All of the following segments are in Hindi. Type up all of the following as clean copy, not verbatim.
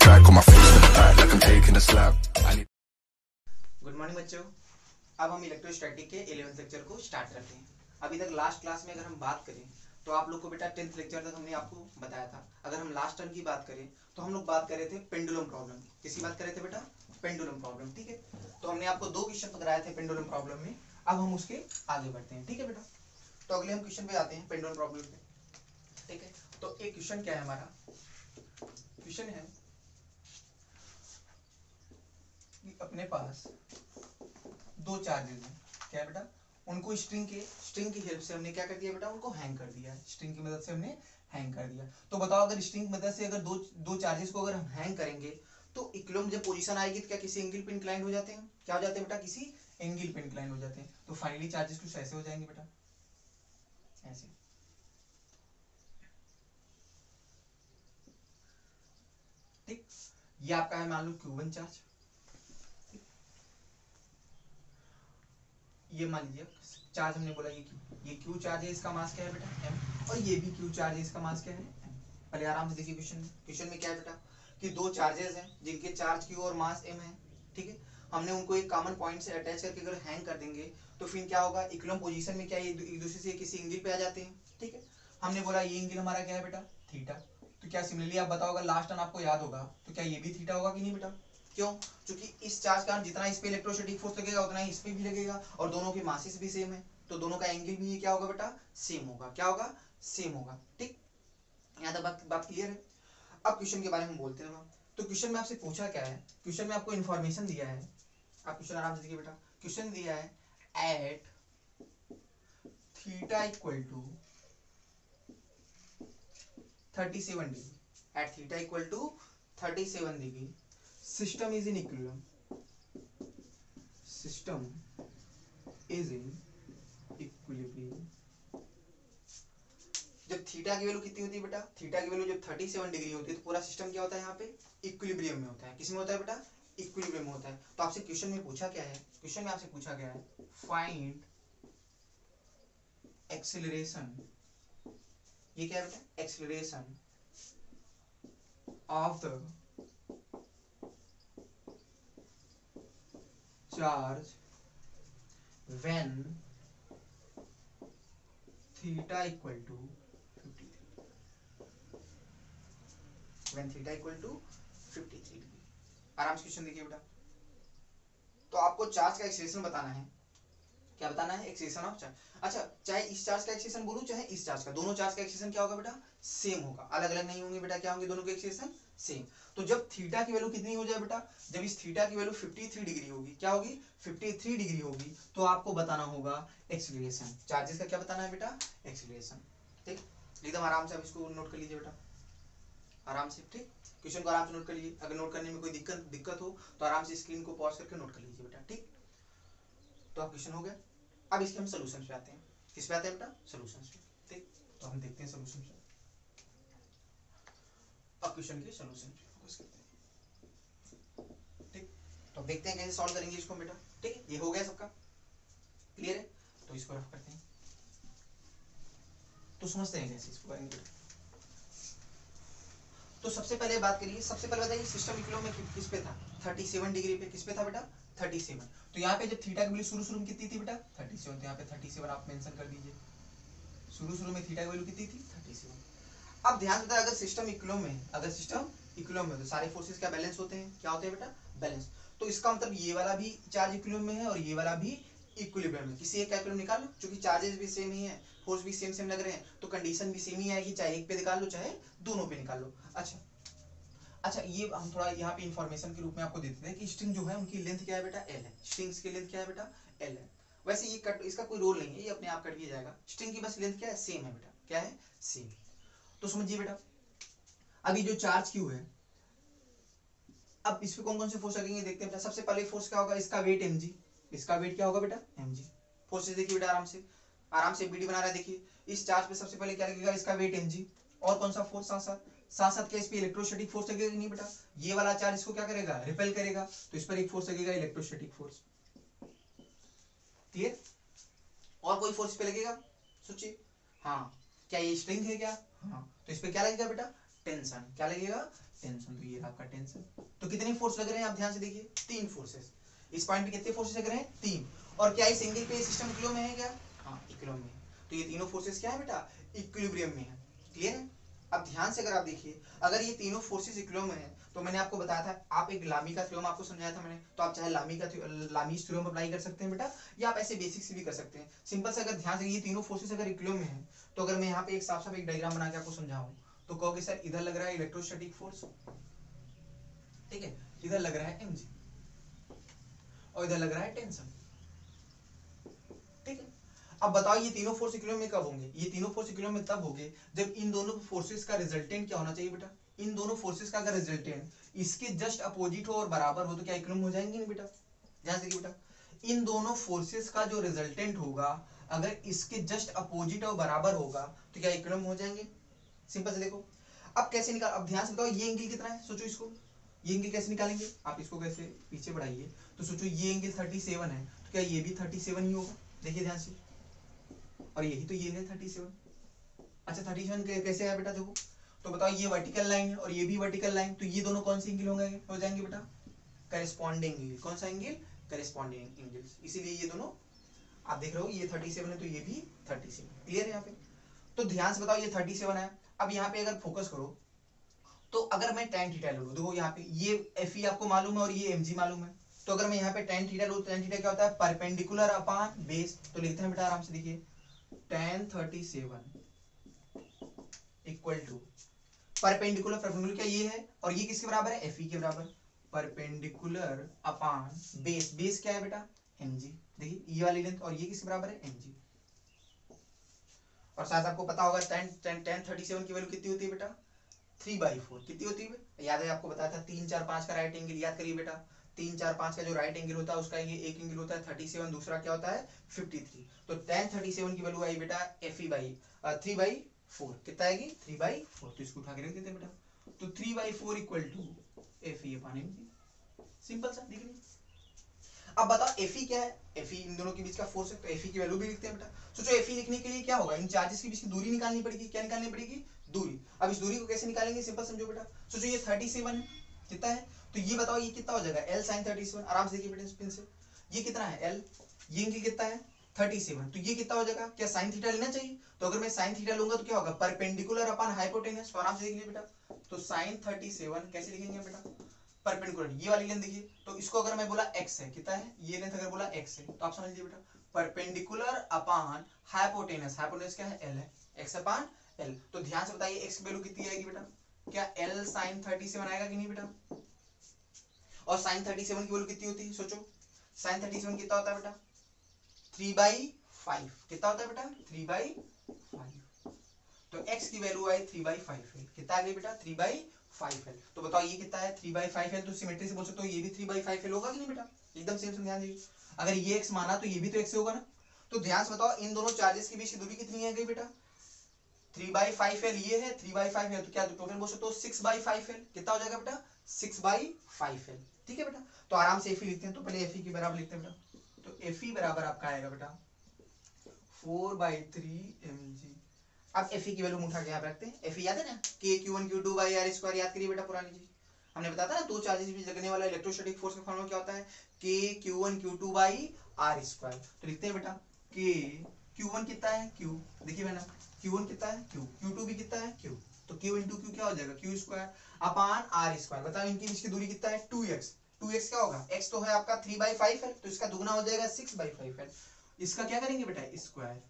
track, on my face to the back like I'm taking a slap. Good morning बच्चों, अब हम इलेक्ट्रोस्टैटिक के 11th लेक्चर को स्टार्ट करते हैं। अभी तक लास्ट क्लास में अगर हम बात करें तो आप लोग को बेटा 10th लेक्चर तक हमने आपको बताया था। अगर हम लास्ट टर्म की बात करें तो हम लोग बात कर रहे थे पेंडुलम प्रॉब्लम। किसकी बात कर रहे थे बेटा? Pendulum problem. ठीक है, तो हमने आपको 2 क्वेश्चन पकड़ाए थे पेंडुलम प्रॉब्लम में। अब हम उसके आगे बढ़ते हैं। ठीक है बेटा, तो अगले हम क्वेश्चन पे आते हैं पेंडुलम प्रॉब्लम पे। ठीक है, तो एक क्वेश्चन क्या है हमारा? क्वेश्चन है कि अपने पास 2 चार्जेस हैं। क्या है बेटा? उनको स्ट्रिंग की हेल्प से हमने क्या कर दिया बेटा? उनको हैंग कर दिया। स्ट्रिंग की मदद से हमने हैंग कर दिया। तो बताओ, अगर स्ट्रिंग की मदद से अगर दो चार्जेस को अगर हम हैंग करेंगे तो इक्विलिब्रियम जब पोजीशन आएगी तो क्या किसी एंगल पे इंक्लाइन हो जाते हैं? क्या हो जाते हैं बेटा? किसी एंगल पे इंक्लाइन हो जाते हैं। तो फाइनली चार्जेस कुछ ऐसे हो जाएंगे बेटा, ऐसे। ठीक, ये आपका है मान लो Q1 चार्ज, ये मान लीजिए चार्ज हमने बोला ये Q चार्ज है, इसका मास क्या है बेटा? M। और ये भी Q चार्ज है, इसका मास क्या है? M। पहले आराम से देखिए क्वेश्चन में क्या है बेटा कि 2 चार्जेस हैं जिनके चार्ज Q और मास M है। ठीक है, हमने उनको एक कॉमन पॉइंट से अटैच करके अगर हैंग कर देंगे तो फिर क्या होगा? इक्विलिब्रियम पोजीशन में क्या ये एक दूसरे से किसी एंगल पे आ जाते हैं। ठीक है, हमने बोला ये एंगल हमारा क्या है बेटा? थीटा। तो क्या सिमिलरली आप बताओ, अगर लास्ट टर्म आपको याद होगा तो क्या ये भी थीटा होगा कि नहीं बेटा? क्यों? क्योंकि इस चार्ज का जितना इस पे इलेक्ट्रोस्टैटिक फोर्स लगेगा उतना ही इस पे भी लगेगा, और दोनों के मासेस भी सेम है, तो दोनों का एंगल भी क्या होगा बेटा? सेम होगा। क्या होगा? सेम होगा। ठीक, यहाँ तक बात क्लियर है। अब क्वेश्चन के बारे में बोलते हैं। तो क्वेश्चन में आपसे पूछा क्या है? क्वेश्चन में आपको इन्फॉर्मेशन दिया है। आप क्वेश्चन आराम से देखिए बेटा। क्वेश्चन दिया है at theta equal to 37 degree, at theta equal to 37 degree system is in equilibrium, system is in equilibrium. जब थीटा की वैल्यू कितनी होती है बेटा? थीटा की वैल्यू जब 37 डिग्री होती है तो पूरा सिस्टम क्या होता है? यहाँ पे इक्विलिब्रियम में होता है। किस में होता है बेटा? इक्विलिब्रियम में होता है। तो आपसे क्वेश्चन में पूछा क्या है? क्वेश्चन में आपसे पूछा क्या है? Find acceleration. ये क्या है बेटा? Acceleration of the charge when theta equal to 53, when theta equal to 53 degree. आराम से क्वेश्चन देखिए बेटा। तो आपको चार्ज का एक्सेलरेशन बताना है। क्या बताना है? Acceleration of charge. अच्छा, चाहे इस चार्ज का एक्सेलरेशन बोलूं चाहे इस चार्ज का, दोनों चार्ज का एक्सेलरेशन क्या होगा बेटा? सेम होगा, अलग अलग नहीं होंगे बेटा। क्या होंगे? दोनों के एक्सेलरेशन सेम। तो जब थीटा की वैल्यू कितनी हो जाए बेटा? जब इस थीटा की वैल्यू 53 डिग्री होगी, क्या होगी? 53 डिग्री होगी, तो आपको बताना होगा एक्सेलरेशन। चार्जेस का क्या बताना है बेटा? एक्सेलरेशन। ठीक, एकदम आराम से आप इसको नोट कर लीजिए बेटा, आराम से। ठीक, क्वेश्चन को आराम से नोट कर लीजिए। अगर नोट करने में कोई दिक्कत हो तो आराम से स्क्रीन को पॉज करके नोट कर लीजिए बेटा। ठीक, तो आप क्वेश्चन हो गया। अब इसके हम सोल्यूशन पे आते हैं। किस पे आते हैं बेटा? सोल्यूशन पे। ठीक, तो हम देखते हैं सोल्यूशन पे। अब क्वेश्चन के सोल्यूशन पे फोकस करते हैं। ठीक, तो देखते हैं कैसे सॉल्व करेंगे इसको बेटा। ठीक है, ये हो गया सबका क्लियर है? तो इसको रफ करते हैं, तो समझते हैं कैसे इसको करेंगे। तो सबसे पहले बात करिए, सबसे पहले बताइए सिस्टम इक्विलिब्रियम में किस पे था? 37 डिग्री पे। किस पे था बेटा? 37। तो यहाँ पे जब थीटा की वैल्यू शुरू में कितनी थी बेटा? 37। तो यहाँ पे 37 आप मेंशन कर दीजिए। शुरू में थीटा की वैल्यू कितनी थी? 37। अब ध्यान देता है, अगर सिस्टम इक्विलिब्रियम में, अगर सिस्टम इक्विलिब्रियम में तो सारे फोर्सेस क्या बैलेंस होते हैं? क्या होते हैं बेटा? बैलेंस। तो इसका मतलब ये वाला भी चार्ज इक्विलिब्रियम में है और ये वाला भी इक्विलिब्रियम में। किसी एक का इक्विलिब्रियम निकाल लो, क्योंकि चार्जेस भी सेम ही है, फोर्स भी सेम लग रहे हैं, तो कंडीशन भी सेम ही आएगी, चाहे एक पे निकाल लो चाहे दोनों पे निकाल लो। अच्छा, ये हम थोड़ा यहाँ पे इंफॉर्मेशन के रूप में आपको देते हैं कि स्ट्रिंग जो है उनकी लेंथ क्या है बेटा? एल है। स्ट्रिंग्स की लेंथ क्या है बेटा? एल है। वैसे ये कट, इसका कोई रोल नहीं है, ये अपने आप कट भी जाएगा। स्ट्रिंग की बस लेंथ क्या है? सेम है बेटा। क्या है? सेम। तो समझिए बेटा, अभी जो चार्ज क्यू है, अब इस पे कौन कौन से फोर्स लगेंगे देखते हैं बेटा। सबसे पहले फोर्स क्या होगा? इसका वेट mg। इसका वेट क्या होगा बेटा? mg। फोर्सेस देखिए बेटा, आराम से बीडी बना रहा है। देखिए इस चार्ज पे सबसे पहले क्या लगेगा? इसका वेट mg। और कौन सा फोर्स? साथ साथ क्या इस पे इलेक्ट्रोस्टैटिक फोर्स लगेगा नहीं बेटा? ये वाला चार्ज इसको क्या करेगा? रिपेल करेगा, तो इस पर एक फोर्स लगेगा, इलेक्ट्रोस्टैटिक फोर्स। क्लियर? और कोई फोर्स पे लगेगा? सोचिए। हाँ, क्या ये स्ट्रिंग है क्या? हाँ, तो इस पे क्या लगेगा बेटा? टेंशन। क्या लगेगा? टेंशन। तो ये रहा आपका टेंशन। तो कितने फोर्स लग रहे हैं आप ध्यान से देखिए, 3 फोर्सेस। इस पॉइंट पे कितने फोर्सेस लग रहे हैं? 3। और क्या इस एंगल पे सिस्टम इक्विलिब्रियम में है क्या? हाँ इक्विलिब्रियम में है। तो ये तीनों फोर्सेस क्या है बेटा? इक्विलिब्रियम में है। क्लियर है? अब ध्यान से अगर आप देखिए, अगर ये तीनों फोर्सेस इक्विलिब्रियम में है, तो मैंने आपको बताया था, आप एक लामी का थ्योरम आपको समझाया था मैंने, तो आप चाहे लामीज थ्योरम अप्लाई कर सकते हैं बेटा, या आप ऐसे बेसिक से भी कर सकते हैं। सिंपल से अगर ध्यान से ये तीनों फोर्सेस अगर इक्विलिब्रियम में है, तो अगर मैं यहाँ पे एक साफ साफ एक डायग्राम बना के आपको समझाऊं, तो कहोगे सर इधर लग रहा है इलेक्ट्रोस्टैटिक फोर्स, ठीक है, इधर लग रहा है mg, और इधर लग रहा है टेंशन। ठीक है, अब बताओ ये तीनों फोर्स इक्विलिब्रियम में कब होंगे? ये तीनों फोर्स इक्विलिब्रियम में तब होंगे जब इन दोनों फोर्सेस का रिजल्टेंट क्या होना चाहिए बेटा? इन दोनों फोर्सेस का अगर रिजल्टेंट इसके जस्ट अपोजिट हो और बराबर हो, तो क्या इक्विलिब्रियम हो जाएंगे नहीं बेटा? ध्यान से देखिए बेटा, इन दोनों फोर्सेस का जो रिजल्टेंट होगा अगर इसके जस्ट अपोजिट और बराबर होगा, तो क्या इक्विलिब्रियम हो जाएंगे? सिंपल से देखो, अब कैसे निकाल, अब ध्यान से बताओ ये एंगल कितना है, सोचो इसको, ये एंगल कैसे निकालेंगे? आप इसको कैसे पीछे बढ़ाइए, तो सोचो ये एंगल 37 है, तो क्या ये भी 37 ही होगा? देखिए ध्यान से, और यही तो ये है 37। अच्छा 37 कैसे है बेटा? देखो, तो बताओ ये वर्टिकल लाइन है और ये भी वर्टिकल लाइन, तो ये दोनों कौन से एंगल होंगे? हो जाएंगे बेटा करेस्पॉन्डिंग एंगल। कौन सा एंगल? Corresponding angle. इसीलिए ये दोनों आप देख रहे हो, ये 37 है तो ये भी 37। क्लियर है यहाँ पे? तो ध्यान से बताओ ये 37 है। अब यहाँ पे अगर फोकस करो, तो अगर मैं tan थीटा ले लूं, देखो यहाँ पे ये Fe आपको मालूम है और ये mg मालूम है, तो अगर मैं यहाँ पे tan थीटा लूं, tan थीटा क्या होता है? Perpendicular upon base. तो लिखते हैं बेटा आराम से, देखिए tan 37 equal to perpendicular, perpendicular क्या ये है, और ये किसके बराबर है? Fe के बराबर। परपेंडिकुलर अपॉन बेस, बेस क्या है बेटा? mg। देखिए ये वाली लेंथ, और ये किसके बराबर है? mg। और साथ आपको पता होगा tan 37 की वैल्यू कितनी होती है बेटा? 3/4। कितनी होती है? याद है आपको बताया था 3 4 5 का राइट एंगल, याद करिए बेटा, 3 4 5 का जो राइट एंगल होता है उसका ये एक एंगल होता है 37, दूसरा क्या होता है? 53। तो tan 37 की वैल्यू आई बेटा Fe बाई 3/4। कितना आएगी? 3/4। तो इसको उठा के रख देते हैं बेटा, तो 3/4 equal to Fe upon mg। Simple सा, दिख रही? अब बताओ Fe क्या है? Fe इन दोनों के बीच का फोर्स है, तो Fe की वैल्यू भी लिखते हैं बेटा। सोचो Fe लिखने के लिए क्या होगा? इन चार्जेस के बीच की दूरी निकालनी पड़ेगी। क्या निकालनी पड़ेगी? दूरी। अब इस दूरी को कैसे निकालेंगे? सिंपल समझो बेटा, सोचो ये 37 है, कितना है? तो ये बताओ ये कितना हो जाएगा? L sin 37। आराम से देखिए बेटा इस पेन से, ये कितना है? L, ये एंगल कितना है? 37। तो ये कितना हो जाएगा? क्या sin थीटा लेना चाहिए? तो अगर मैं sin थीटा लूंगा तो क्या होगा? Perpendicular upon hypotenuse. तो आराम से देख लीजिए बेटा, तो sin 37 कैसे लिखेंगे बेटा? परपेंडिकुलर, ये वाली लेंथ देखिए, तो इसको अगर मैं बोला x है, कितना है ये लेंथ? अगर बोला x है, तो आप समझ लीजिए बेटा परपेंडिकुलर अपॉन हाइपोटेनस, हाइपोटेनस क्या है? L है, x अपॉन L। तो ध्यान से बताइए x की वैल्यू कितनी आएगी बेटा? क्या L sin 37 आएगा कि नहीं बेटा? और sin 37 की वैल्यू कितनी होती है? सोचो sin 37 कितना होता है बेटा? 3/5। कितना होता है बेटा? 3/5। तो x की वैल्यू आई 3/5 है। कितना आ गई बेटा? 3/5 है। तो बताओ ये कितना है? 3/5 है। तो सिमेट्री से बोल सकते हो ये भी 3/5 है, होगा कि नहीं बेटा? एकदम सेम। ध्यान दीजिए, अगर ये x माना तो ये भी तो x होगा ना। तो ध्यान से बताओ इन दोनों चार्जेस के बीच की दूरी कितनी है गई बेटा? 3/5 है, ये है 3/5 है, तो क्या टोटल बोल सकते हो 6/5 है। कितना हो जाएगा बेटा? 6/5 है। ठीक है बेटा, तो आराम से Fe लिखते हैं। तो पहले Fe की बराबर लिखते हैं बेटा, तो Fe बराबर आपका आएगा बेटा 4/3 mg। अब Fe की वैल्यू उठा के यहाँ पे रखते हैं। Fe याद है ना, KQ1Q2/r²। याद करिए बेटा पुरानी चीज, हमने बताया था ना दो चार्जेस बीच लगने वाला इलेक्ट्रोस्टैटिक फोर्स का फॉर्मूला क्या होता है? KQ1Q2/r²। तो लिखते हैं बेटा Q1 कितना है? Q। देखिए बेटा Q1 कितना है? Q। Q2 भी कितना है? Q। तो Q इंटू Q क्या हो जाएगा? Q² upon r²। बताओ इनके बीच की दूरी कितना है? 2x। 2x क्या होगा? x तो है आपका 3/5 है, तो इसका दुगना हो जाएगा 6/5 है। इसका क्या करेंगे बेटा? स्क्वायर,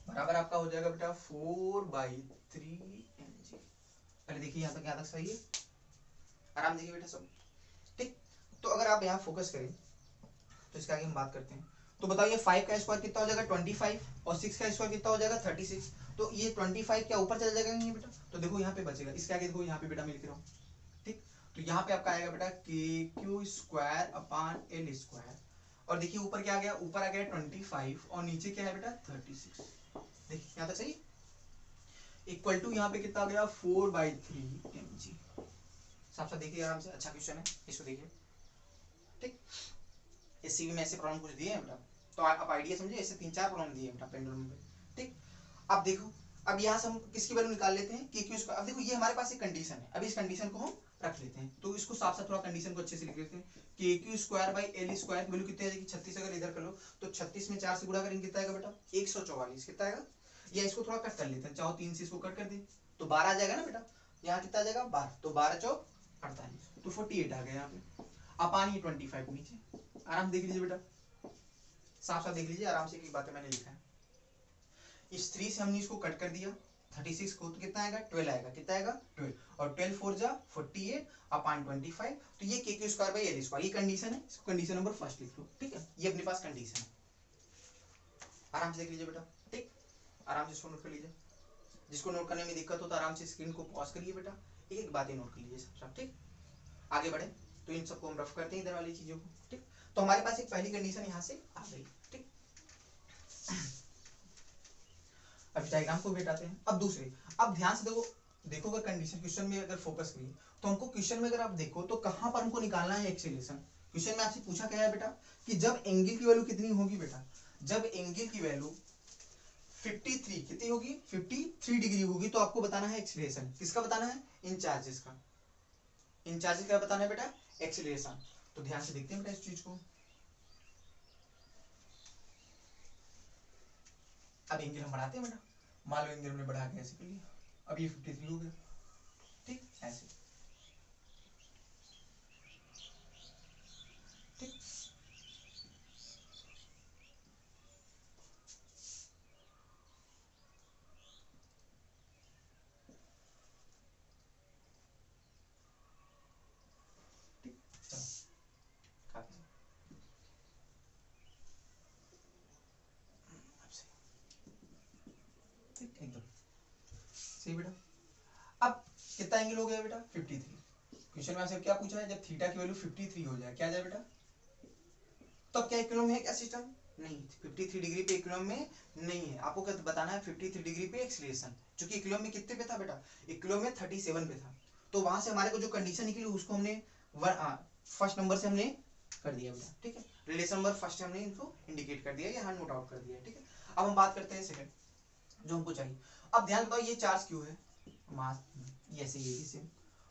बराबर आपका हो जाएगा बेटा 4/3 mg। पहले देखिए यहाँ तक सही है, आराम देखिए बेटा सब ठीक। तो अगर आप यहाँ फोकस करें तो इसका आगे हम बात करते हैं। तो बताओ ये 5 का स्क्वायर कितना हो जाएगा? 25, और 6 का स्क्वायर कितना हो जाएगा? 36। तो ये 25 क्या ऊपर चला जाएगा नहीं बेटा? तो देखो यहाँ पे बचेगा, इसके आगे देखो यहाँ पे बेटा मैं लिख रहा हूँ ठीक। तो यहाँ पे आपका आएगा बेटा KQ² अपॉन L²। और देखिए ऊपर क्या आ गया? ऊपर आ गया 25 और नीचे क्या है बेटा? 36। देखिए यहाँ तक सही, इक्वल टू यहाँ पे कितना आ गया? 4/3 mg। साफ साफ देखिए आराम से, अच्छा क्वेश्चन है, इसको देखिए ठीक। इस सीवी में ऐसे प्रॉब्लम कुछ दिए हैं बेटा, तो आप आइडिया समझे, ऐसे 3 4 प्रॉब्लम दिए हैं बेटा पेंडुलम पे ठीक। अब देखो अब यहाँ से हम किसकी वैल्यू निकाल लेते हैं, के क्यू स्क्वायर। अब देखो ये हमारे पास एक कंडीशन है, अभी इस कंडीशन को हम रख लेते हैं, तो इसको साफ साफ थोड़ा कंडीशन को अच्छे से लिख लेते हैं। के Q square by L square value कितनी आ जाएगी 36। अगर इधर कर लो तो 36 में 4 से गुणा करेंगे कितना आएगा बेटा 144। कितना आएगा, या इसको थोड़ा कट कर लेते हैं, चाहो 3 से इसको कट कर दे तो 12 आ जाएगा ना बेटा। यहाँ कितना आ जाएगा 12, तो 12 चौक 48, तो 48 आ गया यहाँ पे। अपान ये 25 नीचे, आराम देख लीजिए बेटा, साफ साफ देख लीजिए आराम से, एक बात मैंने लिखा है। इस 3 से हमने इसको कट कर दिया 36 को, तो कितना आएगा 12 आएगा। कितना आएगा 12, और 12 4 जा 48 अपान 25, तो ये के Q square by L square, ये कंडीशन है, इसको कंडीशन नंबर फर्स्ट लिख लो। ठीक है, ये अपने पास कंडीशन है, आराम से देख लीजिए बेटा। ठीक, आराम से इसको नोट कर लीजिए, जिसको नोट करने में दिक्कत हो तो आराम से स्क्रीन को पॉज करिए बेटा, एक एक बातें नोट कर लीजिए सब। ठीक, आगे बढ़े तो इन सबको हम रफ करते हैं इधर वाली चीजों को। ठीक, तो हमारे पास एक पहली कंडीशन यहाँ से आ गई। ठीक, अब डायग्राम को भेटाते हैं। अब दूसरे, अब ध्यान से देखो, देखो अगर कंडीशन क्वेश्चन में अगर फोकस करिए तो हमको क्वेश्चन में अगर आप देखो तो कहां पर हमको निकालना है एक्सीलरेशन। क्वेश्चन में आपसे पूछा गया है बेटा कि जब एंगल की वैल्यू कितनी होगी बेटा, जब एंगल की वैल्यू 53 कितनी होगी 53 डिग्री होगी, तो आपको बताना है एक्सीलरेशन। किसका बताना है, इन चार्जेस का। इन चार्जेस का बताना है बेटा एक्सीलरेशन। तो ध्यान से देखते हैं बेटा इस चीज को। अब एंगल हम बढ़ाते हैं बेटा, मान लो एंगल हमने बढ़ा के ऐसे कर लिया, अब ये 53 हो गया। ठीक, ऐसे। ठीक, ठीक, चलो काफी ठीक, एकदम सही बेटा। अब कितना एंगल हो गया बेटा 53। क्वेश्चन में आपसे क्या पूछा है, जब थीटा की वैल्यू 53 हो जाए क्या जाए बेटा, तो क्या इक्विलिब्रियम है क्या सिस्टम, नहीं, 53 डिग्री पे इक्विलिब्रियम में नहीं है। आपको क्या बताना है 53 डिग्री पे एक्सीलरेशन, क्योंकि इक्विलिब्रियम में कितने पे था बेटा, इक्विलिब्रियम में 37 पे था। तो वहां से हमारे को जो कंडीशन निकली उसको हमने फर्स्ट नंबर से हमने कर दिया बेटा। ठीक है, रिलेशन नंबर फर्स्ट हमने इनको इंडिकेट कर दिया, यहाँ नोट आउट कर दिया। ठीक है, अब हम बात करते हैं सेकंड जो हमको चाहिए। अब ध्यान बताओ ये चार्ज क्यों है, मास ये ऐसे ये भी सेम,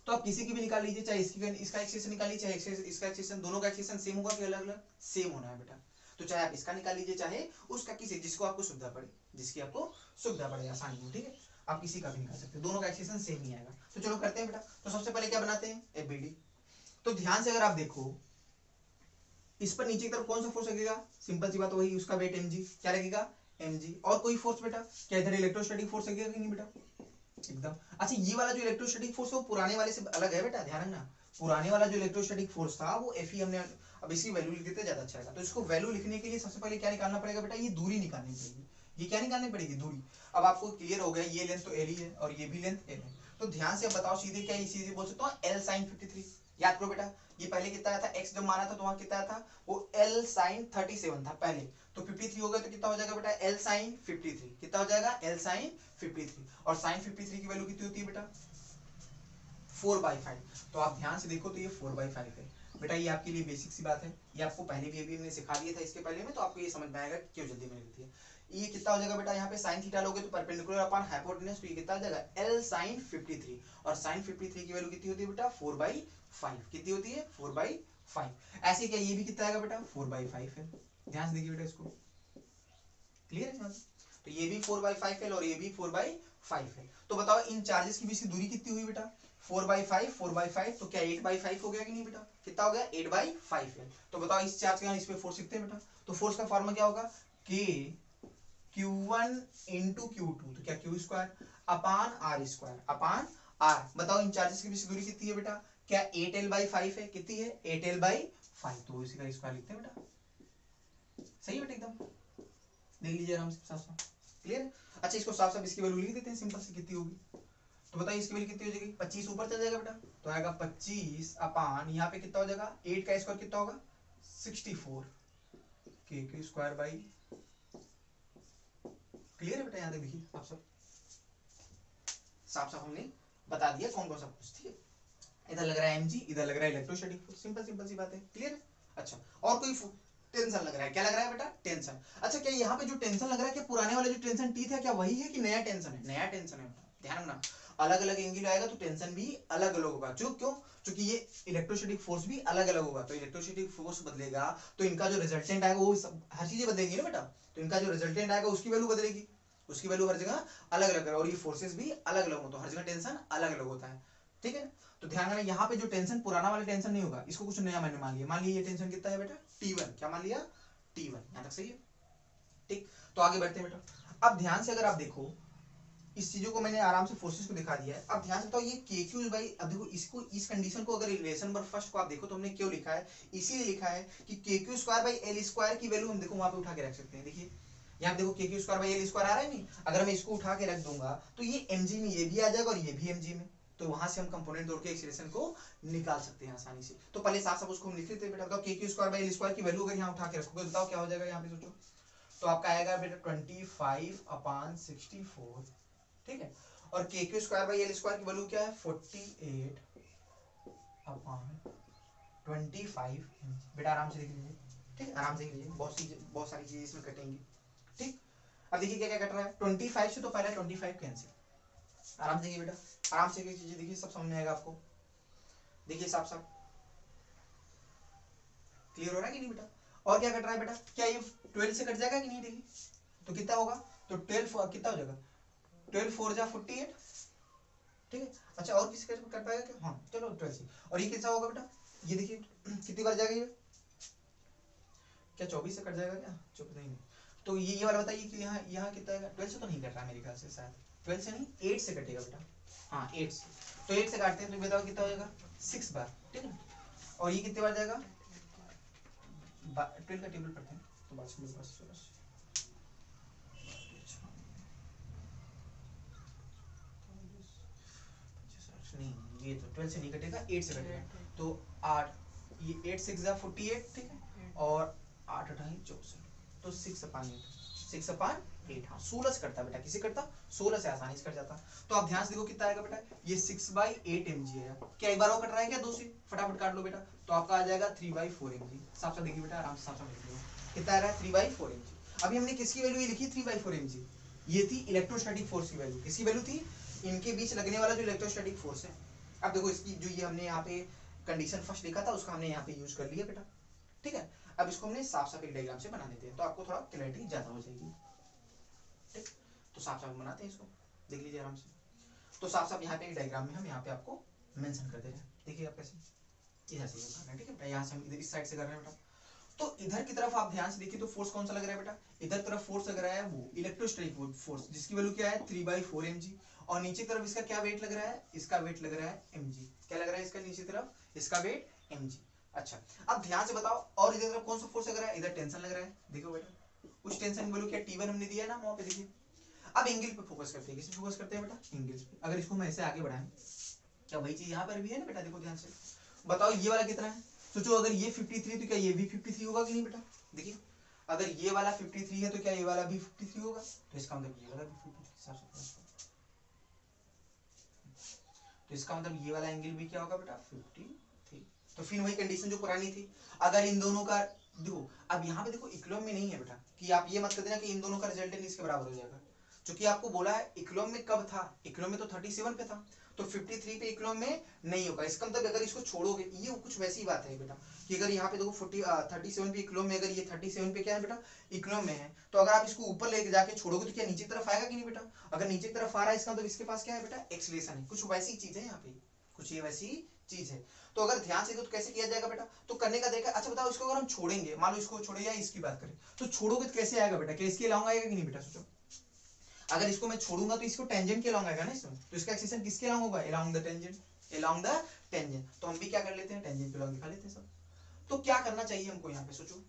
तो आप किसी की भी निकाल लीजिए, चाहे इसका एक्सेशन निकाल लीजिए, चाहे इसका एक्सेशन, दोनों का एक्सेशन सेम होगा कि अलग अलग, सेम होना है बेटा। तो चाहे आप इसका निकाल लीजिए चाहे उसका, किसी जिसको आपको सुविधा पड़े, जिसकी आपको सुविधा पड़े आसानी हो। ठीक है, आप किसी का भी निकाल सकते हैं, दोनों का एक्सेशन सेम ही आएगा। तो चलो करते हैं बेटा। तो सबसे पहले क्या बनाते हैं एबीडी। तो ध्यान से अगर आप देखो इस पर नीचे की तरफ कौन सा फोर्स लगेगा, सिंपल सी बात वही, उसका वेट mg, क्या लगेगा mg। और कोई फोर्स बेटा, क्या इधर इलेक्ट्रोस्टैटिक फोर्स लगेगा कि नहीं बेटा, एकदम। अच्छा ये वाला जो इलेक्ट्रोस्टैटिक फोर्स है वो पुराने वाले से अलग है बेटा, ध्यान रखना। पुराने वाला जो इलेक्ट्रोस्टैटिक फोर्स था वो Fe हमने, अब इसकी वैल्यू लिख देते ज्यादा अच्छा रहेगा। तो इसको वैल्यू लिखने के लिए सबसे पहले क्या निकालना पड़ेगा बेटा, ये दूरी निकालनी पड़ेगी। ये क्या निकालनी पड़ेगी, दूरी। अब आपको क्लियर हो गया, ये लेंथ तो L ही है और ये भी लेंथ L है। तो ध्यान से अब बताओ सीधे, क्या सीधे बोल सकता हूँ L sin 53। याद करो बेटा, ये पहले कितना आया था, x जब माना था तो वहां कितना था, वो L sin 37 था पहले, तो 53 हो गया तो कितना हो जाएगा बेटा L sin 53। कितना हो जाएगा L sin 53, और sin 53 की वैल्यू कितनी होती है बेटा 4/5। तो आप ध्यान से देखो तो ये 4/5 है बेटा। ये आपके लिए बेसिक सी बात है, ये आपको पहले भी अभी हमने सिखा दिया था इसके पहले में, तो आपको ये समझ में आएगा क्यों जल्दी में लिखती है। ये कितना हो जाएगा बेटा, यहाँ पे sin थीटा लोगे तो परपेंडिकुलर अपॉन हाइपोटेन्यूज, तो ये कितना आ जाएगा L sin 53, और sin 53 की वैल्यू कितनी होती है बेटा 4/5। कितनी होती है 4/5। ऐसे क्या ये भी कितना आएगा बेटा 4/5 है। ध्यान से देखिए बेटा इसको, क्लियर है। तो ये भी 4/5 है और ये भी 4/5 है। तो बताओ इन चार्जेस की बीच की दूरी कितनी हुई बेटा 4/5, 4/5, तो क्या 8/5 हो गया कि नहीं बेटा, कितना हो गया 8/5 है। तो बताओ इस चार्ज के इस पे फोर्स लिखते हैं बेटा, तो फोर्स का फॉर्मूला क्या होगा, K Q1 into Q2, तो क्या Q square upon R square upon R। बताओ इन चार्जेस के बीच की दूरी कितनी है बेटा, क्या 8L/5 है, कितनी है 8L/5, तो इसी का स्क्वायर लिखते हैं बेटा। सही है बेटा, एकदम देख लीजिए आराम से साफ साफ, क्लियर। अच्छा इसको साफ साफ इसकी वैल्यू लिख देते हैं सिंपल से, कितनी होगी, तो बताइए इसकी वैल्यू कितनी हो जाएगी, 25 ऊपर चल जाएगा बेटा, तो आएगा 25 अपान यहाँ पे कितना हो जाएगा 8 का स्क्वायर कितना होगा 64 के स्क्वायर बाई, क्लियर है बेटा। यहाँ तक देखिए आप सब साफ साफ हमने बता दिया कौन कौन सा फोर्स, ठीक है। इधर लग रहा है mg, इधर लग रहा है इलेक्ट्रोस्टैटिक फोर्स, सिंपल सिंपल सी बात है, क्लियर है। अच्छा और कोई टेंशन लग रहा है। क्या लग रहा है बेटा? टेंशन। अच्छा क्या यहाँ पे जो टेंशन लग रहा है, क्या पुराने वाले जो टेंशन टी था क्या वही है कि नया टेंशन है? नया टेंशन है बेटा, ध्यान रखना। अलग अलग एंगल आएगा तो टेंशन भी अलग अलग होगा। क्यों? क्योंकि ये इलेक्ट्रोस्टैटिक फोर्स भी अलग अलग होगा, तो इलेक्ट्रोस्टैटिक फोर्स बदलेगा तो इनका जो रिजल्टेंट आएगा वो हर चीजें बदलेंगी ना बेटा, तो इनका जो रिजल्टेंट आएगा उसकी वैल्यू बदलेगी, उसकी वैल्यू हर जगह अलग अलग है, और ये फोर्सेस भी अलग अलग होता है, हर जगह टेंशन अलग अलग होता है। ठीक है, तो ध्यान रखना यहाँ पे जो टेंशन पुराना वाला टेंशन नहीं होगा, इसको कुछ नया मैंने मान लिया। मान लिया ये टेंशन कितना है बेटा? T1। क्या मान लिया? T1। यहाँ तक सही है? ठीक, तो आगे बढ़ते हैं बेटा। अब ध्यान से अगर आप देखो, इस चीजों को मैंने आराम से फोर्सेस को दिखा दिया है। अब ध्यान से बताओ ये KQ बाई, अब देखो इसको, इस कंडीशन को अगर इक्वेशन नंबर फर्स्ट को आप देखो तो हमने क्यों लिखा है, इसीलिए लिखा है कि KQ square by L square की वैल्यू हम देखो वहां पे उठा के रख सकते हैं। देखिए यहाँ देखो KQ square by L square आ रहा है नहीं, अगर मैं इसको उठा के रख दूंगा तो ये mg में ये भी आ जाएगा और ये भी mg में, तो वहां से हम कंपोनेंट तोड़ के एक्सप्रेशन को निकाल सकते हैं आसानी से। तो पहले साफ साफ उसको हम लिख लेते हैं बेटा। बताओ KQ square by L square की वैल्यू अगर यहाँ उठा के रखोगे बताओ क्या हो जाएगा? यहाँ पे सोचो तो आपका आएगा बेटा 25/64। ठीक है, और KQ square by L square की वैल्यू क्या है? 48/25। बेटा आराम से देख लीजिए, ठीक, आराम से देख लीजिए, बहुत सारी चीजें इसमें कटेंगी। ठीक, अब देखिए क्या क्या कट रहा है। 25 से तो पहले 25 कैंसिल। आराम से देखिए बेटा, आराम से चीजें देखिए, सब समझ में आएगा आपको। देखिए साफ साफ क्लियर हो रहा है कि नहीं बेटा? और क्या कट रहा है बेटा? क्या ये 12 से कट जाएगा कि नहीं? देखिए तो कितना होगा, तो 12 कितना हो जाएगा? 12 4 जा 48। ठीक है, अच्छा और किसी का कर पाएगा क्या? हाँ चलो 12 से। और ये कैसा होगा बेटा? ये देखिए कितनी बार जाएगा ये? क्या 24 से कट जाएगा क्या? चुप नहीं, तो ये वाला बताइए कि यहाँ यहाँ कितना आएगा? 12 से तो नहीं कट रहा मेरे ख्याल से, शायद 12 से नहीं 8 से कटेगा बेटा। हाँ 8 से, तो 8 से काटते हैं तो बताओ कितना हो जाएगा? 6 बार। ठीक है, और ये कितने बार जाएगा? 12 का टेबल पढ़ते हैं तो बस नहीं, ये तो 12 से नहीं कटेगा, 8 से कटेगा। तो 8, ये 8 6 जा 48। ठीक है, और 8 8 64, तो 6/8। हाँ 16 से करता बेटा, किसी करता 16 से आसानी से कट जाता। तो आप ध्यान से देखो कितना आएगा बेटा? ये 6/8 mg है। क्या एक बार वो कट रहा है क्या? 2 से फटाफट काट लो बेटा, तो आपका आ जाएगा 3/4 mg। साफ साफ देखिए बेटा, आराम से साफ साफ लिख लो कितना आ रहा है? 3/4 mg। अभी हमने किसकी वैल्यू ये लिखी? 3/4 mg। ये थी इलेक्ट्रोस्टैटिक फोर्स की वैल्यू। किसकी वैल्यू थी? इनके बीच लगने वाला जो इलेक्ट्रोस्टैटिक फोर्स है। अब देखो इसकी जो ये हमने यहाँ पे कंडीशन फर्स्ट लिखा था उसका हमने यहाँ पे यूज कर लिया बेटा। ठीक है, अब इसको हमने साफ साफ एक डायग्राम से बना देते हैं तो आपको थोड़ा क्लैरिटी ज्यादा हो जाएगी। ठीक, तो साफ साफ बनाते हैं इसको, देख लीजिए आराम से। तो साफ साफ यहाँ पे एक डायग्राम में हम यहाँ पे आपको मेंशन कर दे रहे हैं। देखिए आप कैसे इधर से करना है। ठीक है, यहाँ से हम इधर इस साइड से कर रहे हैं बेटा। तो इधर की तरफ आप ध्यान से देखिए तो फोर्स कौन सा लग रहा है बेटा? इधर तरफ फोर्स लग रहा है वो इलेक्ट्रोस्टैटिक फोर्स, जिसकी वैल्यू क्या है? 3/4 mg। और नीचे तरफ इसका क्या वेट लग रहा है? इसका वेट लग रहा है mg। क्या लग रहा है इसका नीचे तरफ? इसका वेट mg। अच्छा अब ध्यान से बताओ, और इधर तरफ कौन सा फोर्स लग रहा है? इधर टेंशन लग रहा है। देखो बेटा उस टेंशन की वैल्यू क्या? T1 हमने दिया ना वहां पे, देखिए। अब एंगल पे फोकस करते हैं। किस पे फोकस करते हैं बेटा? एंगल पे। अगर इसको हम ऐसे आगे बढ़ाएं, क्या वही चीज यहाँ पर भी है ना बेटा? देखो ध्यान से बताओ, ये वाला कितना है? सोचो अगर ये 53 तो क्या ये भी 53 होगा कि नहीं बेटा? देखिए अगर ये वाला 53 है तो क्या ये वाला भी 53 होगा? तो इसका मतलब ये वाला भी 53। तो इसका मतलब ये वाला एंगल भी क्या होगा बेटा? 53। तो फिर वही कंडीशन जो पुरानी थी, अगर इन दोनों का देखो, अब यहाँ पे देखो इक्लोम में नहीं है बेटा कि आप ये मत कर देना कि इन दोनों का रिजल्टेंट इसके बराबर हो जाएगा, क्योंकि आपको बोला है इक्लोम में कब था? इक्लोम में तो 37 पे था, तो 53 पे इक्लोम में नहीं होगा। इसका मतलब अगर इसको छोड़ोगे, ये कुछ वैसी बात है बेटा कि अगर यहाँ पे देखो 37 पे इक्लोम में, अगर ये 37 पे क्या है बेटा? इक्लोम में है, तो अगर आप इसको ऊपर लेके जाके छोड़ोगे तो क्या नीचे की तरफ आएगा कि नहीं बेटा? अगर नीचे की तरफ आ रहा है इसका मतलब इसके पास क्या है बेटा? एक्सीलरेशन है। कुछ वैसी चीज है यहाँ पे, कुछ ये वैसी चीज है। तो अगर ध्यान से तो कैसे किया जाएगा बेटा? तो करने का तरीका, अच्छा बताओ इसको अगर हम छोड़ेंगे, मान लो इसको छोड़े या इसकी बात करें, तो छोड़ोगे तो कैसे आएगा बेटा? क्या इसके अलाउंग आएगा कि नहीं बेटा? सोचो अगर इसको मैं छोड़ूंगा तो इसको टेंजेंट के अलाउंग आएगा ना इसमें, तो इसका एक्सेशन किसके अलाउंग होगा? Along the tangent, along the tangent. तो हम भी क्या कर लेते हैं? टेंजेंट के अलाउंग दिखा लेते हैं सब। तो क्या करना चाहिए हमको यहाँ पे? सोचो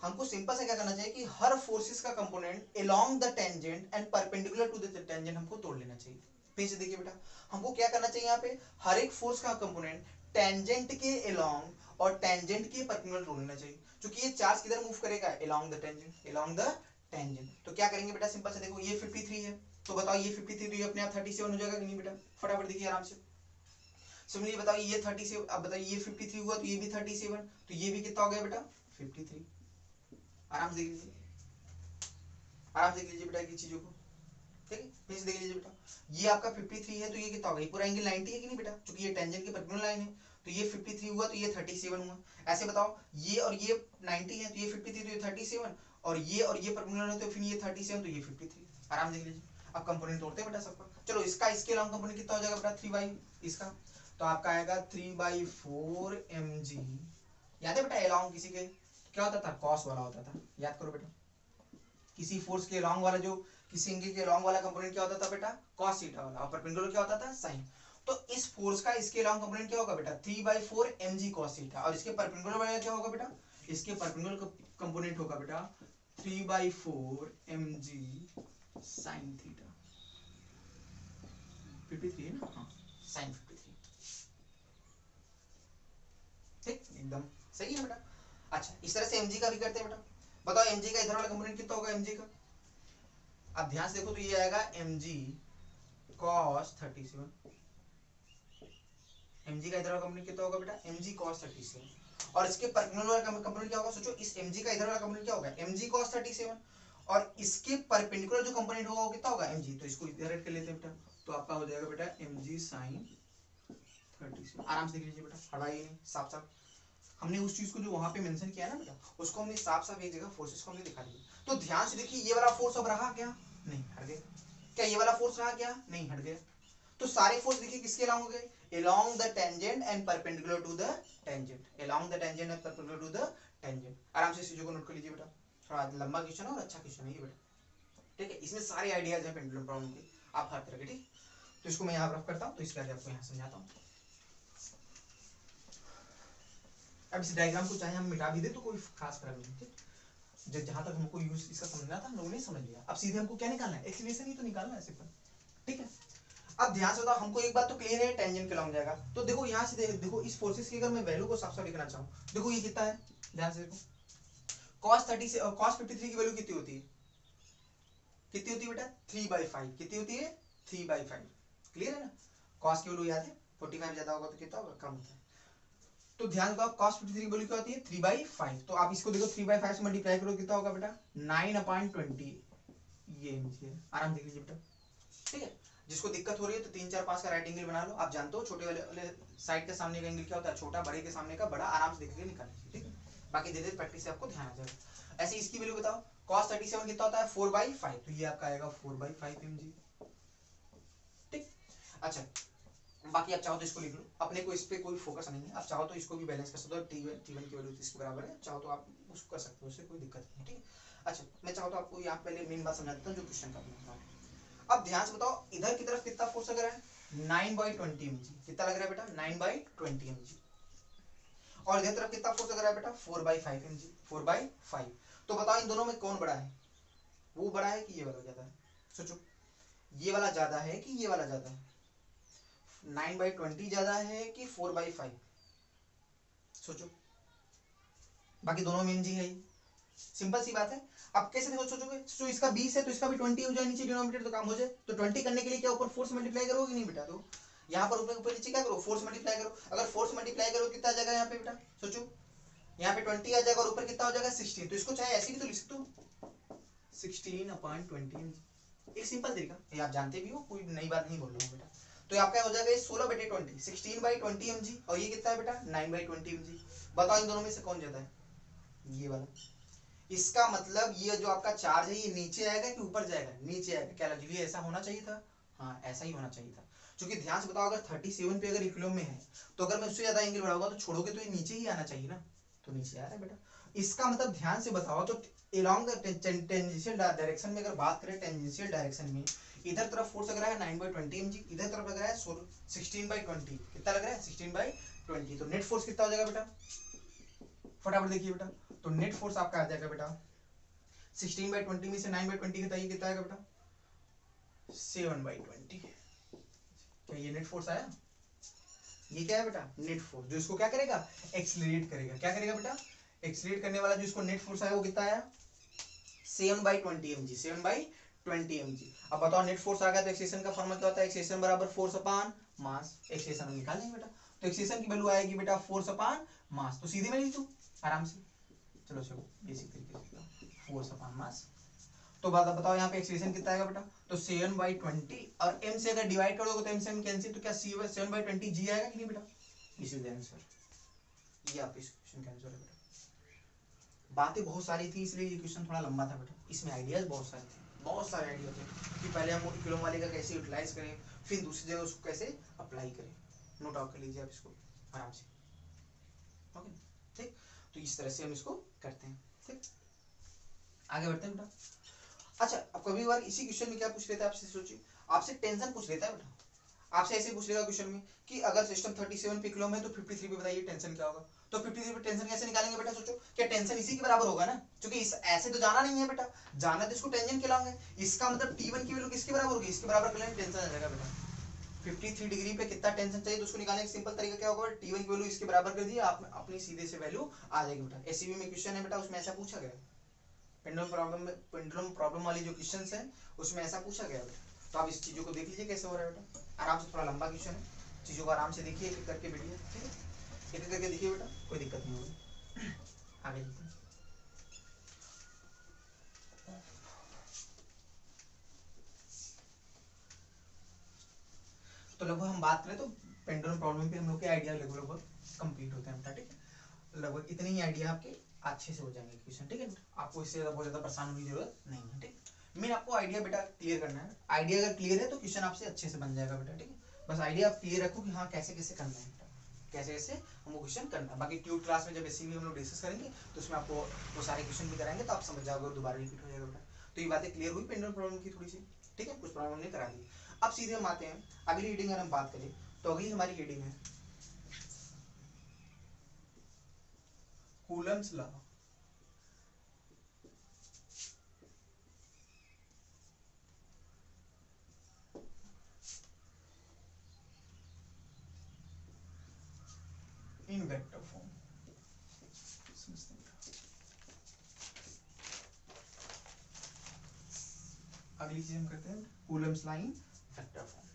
हमको सिंपल से क्या करना चाहिए कि हर फोर्सेस का component along the tangent and perpendicular to the tangent हमको तोड़ लेना चाहिए। फिर से देखिए बेटा, हमको क्या करना चाहिए यहाँ पे? हर एक फोर्स का कंपोनेंट टेंजेंट के अलोंग और टेंजेंट के परपेंडिकुलर तोड़ लेना चाहिए, क्योंकि ये चार्ज किधर मूव करेगा? Along the tangent, along the tangent. तो क्या करेंगे बेटा? सिंपल से देखो, ये 53 है तो बताओ ये 53 तो ये अपने आप 37 हो जाएगा कि नहीं बेटा? फटाफट देखिए आराम से। सिमिलरली बताओ ये 37, अब बताइए ये 53 हुआ तो ये भी 37, तो ये भी कितना हो गया बेटा? 53। आराम से देख लीजिए, आराम से देख लीजिए बेटा की चीजों को, ठीक है। फिर से देख लीजिए बेटा, ये आपका 53 है तो ये कितना होगा, ये पूरा एंगल 90 है कि नहीं बेटा, क्योंकि ये टेंजेंट की परपेंडिकुलर लाइन है, तो ये 53 हुआ तो ये 37 हुआ। ऐसे बताओ, ये और ये 90 है तो ये 53 तो ये 37, और ये परपेंडिकुलर है तो फिर ये 37 तो ये 53। आराम देख लीजिए। अब कंपोनेंट तोड़ते हैं बेटा सबका। चलो इसका इसके अलावा कंपोनेंट कितना हो जाएगा बेटा, 3 इसका, तो आपका आएगा 3/4 mg। याद है बेटा एलॉन्ग किसी के क्या होता था, कॉस वाला होता था, याद करो बेटा। किसी फोर्स के लॉन्ग वाला जो किसी एंगल के लॉन्ग वाला कंपोनेंट क्या होता था बेटा, cos थीटा वाला, और परपेंडिकुलर क्या होता था, sin। तो इस फोर्स का इसके लॉन्ग कंपोनेंट क्या होगा बेटा, 3/4 mg cos थीटा, और इसके परपेंडिकुलर वाला क्या होगा बेटा, इसके परपेंडिकुलर कंपोनेंट होगा बेटा 3/4 mg sin थीटा। 53 है ना, हाँ sin 53, ठीक एकदम सही है बेटा। अच्छा इस तरह से mg का भी करते हैं बेटा। बताओ mg का इधर वाला कंपोनेंट कितना होगा mg का, अब ध्यान से देखो तो ये आएगा mg cos 37। mg का इधर वाला कंपोनेंट कितना होगा बेटा, mg cos 37, और इसके परपेंडिकुलर वाला कंपोनेंट क्या होगा, सोचो इस mg का इधर वाला कंपोनेंट क्या होगा, mg cos 37, और इसके परपेंडिकुलर जो कंपोनेंट होगा वो कितना होगा, mg, तो इसको इधर ऐड कर लेते हैं बेटा, तो आपका हो जाएगा बेटा mg sin 37। आराम से देख लीजिए बेटा, हटाइए नहीं, साफ साफ हमने उस चीज को जो वहां पे मेंशन किया है ना बेटा, उसको हमने साफ साफ एक जगह फोर्सेस को हमने दिखा दिया। तो ध्यान से देखिए, ये वाला फोर्स अब रहा क्या, नहीं हट गया, क्या ये वाला फोर्स रहा क्या, नहीं हट गया। तो सारे फोर्स देखिए किसके अलोंग हो गए, along the tangent and perpendicular to the tangent, along the tangent and perpendicular to the tangent। आराम से इस चीजों को नोट कर लीजिए बेटा, थोड़ा लंबा क्वेश्चन है और अच्छा क्वेश्चन है ये बेटा, ठीक है। इसमें सारे आइडियाज हैं पेंडुलम प्रॉब्लम के, आप हर तरह के, ठीक। तो इसको मैं यहाँ रफ करता हूँ, तो इसके आगे आपको यहाँ समझाता हूँ। अब इस डायग्राम को चाहे हम मिटा भी दे तो कोई खास फर्क नहीं, ठीक। जहां तक हमको यूज इसका समझना था हम लोगों ने समझ लिया। अब सीधे हमको क्या निकालना है, एक्सीलरेशन ही तो निकालना है सिंपल, ठीक है। अब ध्यान से बताओ, हमको एक बात तो क्लियर है, टेंजेंट के लॉन्ग जाएगा, तो देखो यहाँ से देखो इस फोर्सेस की अगर मैं वैल्यू को साफ साफ लिखना चाहूँ, देखो ये कितना है, ध्यान से देखो, cos 30 से cos 53 की वैल्यू कितनी होती है, कितनी होती है बेटा, 3/5, कितनी होती है, 3/5, क्लियर है ना। cos की वैल्यू याद है, 45 ज्यादा होगा तो कितना होगा, कम होता है। तो ध्यान दो, cos 53 की वैल्यू क्या होती है, 3/5, तो आप इसको देखो 3/5 से मल्टीप्लाई करो कितना होगा बेटा, 9/20, ये नीचे आराम देख लीजिए बेटा, ठीक है। जिसको दिक्कत हो रही है तो 3 4 5 का राइट एंगल बना लो, आप जानते हो छोटे वाले साइड के सामने का एंगल क्या होता है छोटा, बड़े के सामने का बड़ा, आराम से देख के निकाल लीजिए, ठीक है। बाकी धीरे धीरे प्रैक्टिस से आपको ध्यान आ जाएगा। ऐसे इसकी वैल्यू बताओ, cos 37 कितना होता है, 4/5, तो ये आपका आएगा 4/5 mg, ठीक। अच्छा बाकी आप चाहो तो इसको लिख लो, अपने को इस पे कोई फोकस नहीं है, आप चाहो तो इसको भी बैलेंस कर सकते हो, t1 की वैल्यू इसके बराबर है, चाहो तो आप उसको कर सकते हो, उससे कोई दिक्कत नहीं, ठीक है। अच्छा मैं चाहो तो आपको यहाँ पहले मेन बात समझा देता हूँ जो क्वेश्चन का है। अब ध्यान से बताओ, इधर की तरफ कितना फोर्स लग रहा है, 9/20 mg, कितना लग रहा है बेटा, 9/20 mg, और इधर तरफ कितना फोर्स लग रहा है बेटा, 4/5 mg, 4/5। तो बताओ इन दोनों में कौन बड़ा है, वो बड़ा है कि ये वाला ज्यादा है, सोचो ये वाला ज्यादा है कि ये वाला ज्यादा है, 9/20 ज्यादा है कि 4/5, सोचो, बाकी दोनों में mg है ही, सिंपल सी बात है। अब कैसे देखो सोचोगे, तो इसका 20 है तो इसका भी 20 हो जाए नीचे डिनोमिनेटर, तो काम हो जाए। तो 20 करने के लिए क्या ऊपर फोर्स मल्टीप्लाई करोगे नहीं बेटा, तो यहाँ पर ऊपर नीचे क्या करो, फोर्स मल्टीप्लाई करो। अगर फोर्स मल्टीप्लाई करो कितना आ जाएगा यहाँ पे बेटा, सोचो यहाँ पे 20 आ जाएगा और ऊपर कितना हो जाएगा 16, तो इसको चाहे ऐसे भी तो लिख सकते हो, 16/20, एक सिंपल तरीका, ये आप जानते भी हो, कोई नई बात नहीं बोल रहा हूँ बेटा। तो आपका हो जाएगा 16/20, 16/20 mg, और ये कितना है बेटा 9/20 mg। बताओ इन दोनों में से कौन ज्यादा है, ये वाला। इसका मतलब ये जो आपका चार्ज है ये नीचे आएगा कि ऊपर जाएगा, नीचे आएगा। क्या लॉजिक, ये ऐसा होना चाहिए था, हाँ ऐसा ही होना चाहिए था, क्योंकि ध्यान से बताओ अगर 37 पे अगर इक्विलिब्रियम में है तो अगर मैं उससे ज्यादा एंगल बढ़ाऊंगा तो छोड़ोगे तो ये नीचे ही आना चाहिए ना, तो नीचे आ रहा है बेटा। इसका मतलब ध्यान से बताओ तो along द टेंजेंशियल डायरेक्शन में अगर बात करें, टेंजेंशियल डायरेक्शन में इधर तरफ फोर्स लग रहा है 9/20 mg, इधर तरफ लग रहा है 16/20, कितना लग रहा है 16/20, तो नेट फोर्स कितना हो जाएगा बेटा, फटाफट देखिए बेटा, तो नेट फोर्स आपका आ जाएगा बेटा 16/20 में से 9/20 घटाइए कितना आएगा बेटा 7/20। क्या ये नेट फोर्स आया, ये क्या है बेटा नेट फोर्स, जो इसको क्या करेगा एक्सीलरेट करेगा, क्या करेगा बेटा एक्सीलरेट करने वाला जो इसको नेट फोर्स आया वो कितना आया 7/20 mg, 7/20 mg। अब बताओ नेट फोर्स आ गया तो एक्सेलेरेशन का फॉर्मूला क्या होता है, एक्सेलेरेशन बराबर फोर्स अपॉन मास, एक्सेलेरेशन हम निकाल लेंगे बेटा, तो एक्सेलेरेशन की वैल्यू आएगी बेटा फोर्स अपॉन मास, तो सीधे मैं लिख दूं आराम से, चलो बेसिक तरीके से फोर्स अपॉन मास। तो बताओ यहाँ पे एक्सीलरेशन कितना आएगा बेटा, तो 7/20 और m से अगर डिवाइड करोगे तो m से m कैंसिल, तो क्या 7/20 g आएगा कि नहीं बेटा, दिस इज द आंसर। ये आपके क्वेश्चन का आंसर है बेटा। बातें बहुत सारी थी इसलिए ये क्वेश्चन थोड़ा लंबा था बेटा, इसमें आइडियाज बहुत सारे थे, बहुत सारे आइडिया थे कि पहले हम इकोनॉमी वाले का कैसे यूटिलाइज करें, फिर दूसरी जगह उसको कैसे अप्लाई करें। नोट आउट कर लीजिए आप इसको आराम से, ओके ठीक। तो इस तरह से हम इसको करते हैं, ठीक आगे बढ़ते हैं बेटा। अच्छा अब कभी बार इसी क्वेश्चन में क्या पूछ लेता है आपसे, सोचिए आपसे टेंशन पूछ लेता है बेटा, आपसे ऐसे पूछ लेगा क्वेश्चन में कि अगर सिस्टम 37 पे किलो में तो 53 पे बताइए टेंशन क्या होगा। तो 53 पे टेंशन कैसे निकालेंगे बेटा, सोचो क्या टेंशन इसी के बराबर होगा ना, क्योंकि इस ऐसे तो जाना नहीं है बेटा, जाना तो इसको टेंजेंट कहलाएंगे, इसका मतलब T1 की वैल्यू किसके बराबर होगी, इसके बराबर कर लेंगे, टेंशन आ जाएगा बेटा। 53 डिग्री पे कितना टेंशन चाहिए तो उसको निकालने का सिंपल तरीका क्या होगा, T1 की वैल्यू इसके बराबर कर दिया, आप अपनी सीधे से वैल्यू आ जाएगी बेटा। एससीबी में क्वेश्चन है बेटा, उसमें ऐसा पूछा गया, पेंडुलम प्रॉब्लम वाली जो क्वेश्चंस है उसमें ऐसा पूछा गया बेटा। तो आप इस चीजों को देख लीजिए कैसे हो रहा है बेटा, आराम से, थोड़ा लंबा क्वेश्चन है, चीजों को आराम से देखिए, एक एक करके बैठिए, ठीक है, एक एक करके देखिए बेटा, कोई दिक्कत नहीं होगी। आगे चलते हैं। तो लगभग हम बात करें तो पेंडुलम प्रॉब्लम पे हम लोग के आइडिया लगभग कंप्लीट होते हैं, ठीक है, लगभग इतने ही आइडिया आपके अच्छे से हो जाएंगे क्वेश्चन, ठीक है, आपको इससे बहुत ज्यादा परेशान होने की जरूरत नहीं है, ठीक। मेन आपको आइडिया बेटा क्लियर करना है, आइडिया अगर क्लियर है तो क्वेश्चन आपसे अच्छे से बन जाएगा बेटा, ठीक है, बस आइडिया आप क्लियर रखो कि हाँ कैसे कैसे करना है, कैसे कैसे हमको क्वेश्चन करना है। बाकी ट्यूट क्लास में जब एससीबी हम लोग डिस्कस करेंगे तो उसमें आपको वो सारे क्वेश्चन भी कराएंगे, तो आप समझ जाओगे, दोबारा रिपीट हो जाएगा बेटा। तो ये बातें क्लियर हुई पेंडुलम प्रॉब्लम की थोड़ी सी, ठीक है, कुछ प्रॉब्लम हमने करा दी। अब सीधे हम आते हैं अगली हेडिंग, अगर हम बात करें तो अगली हमारी हेडिंग है कूलम्स लॉ। इन वेक्टर फॉर्म, अगली चीज हम करते हैं Coulomb's law in vector form,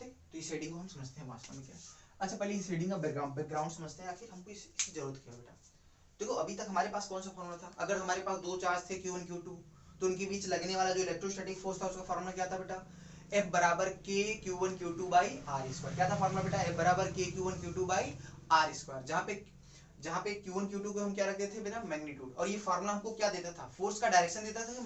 ठीक। तो इस हेडिंग को हम समझते हैं वास्तव में क्या है। अच्छा पहले इस हेडिंग का बैकग्राउंड समझते हैं, आखिर हमको इसकी जरूरत क्या है बेटा। देखो अभी तक हमारे पास कौन सा फॉर्मूला था, अगर हमारे पास दो चार्ज थे Q1 Q2 तो उनके बीच लगने वाला जो इलेक्ट्रोस्टैटिक फोर्स था उसका फॉर्मूला क्या था बेटा, F बराबर K Q1 Q2 by R square. क्या था फॉर्मूला बेटा, F बराबर K Q1 Q2 by R square, जहाँ पे Q1 Q2 को हम क्या रखते थे बेटा, मैग्नीट्यूड। और ये फॉर्मूला हमको क्या देता था, फोर्स का डायरेक्शन देता था कि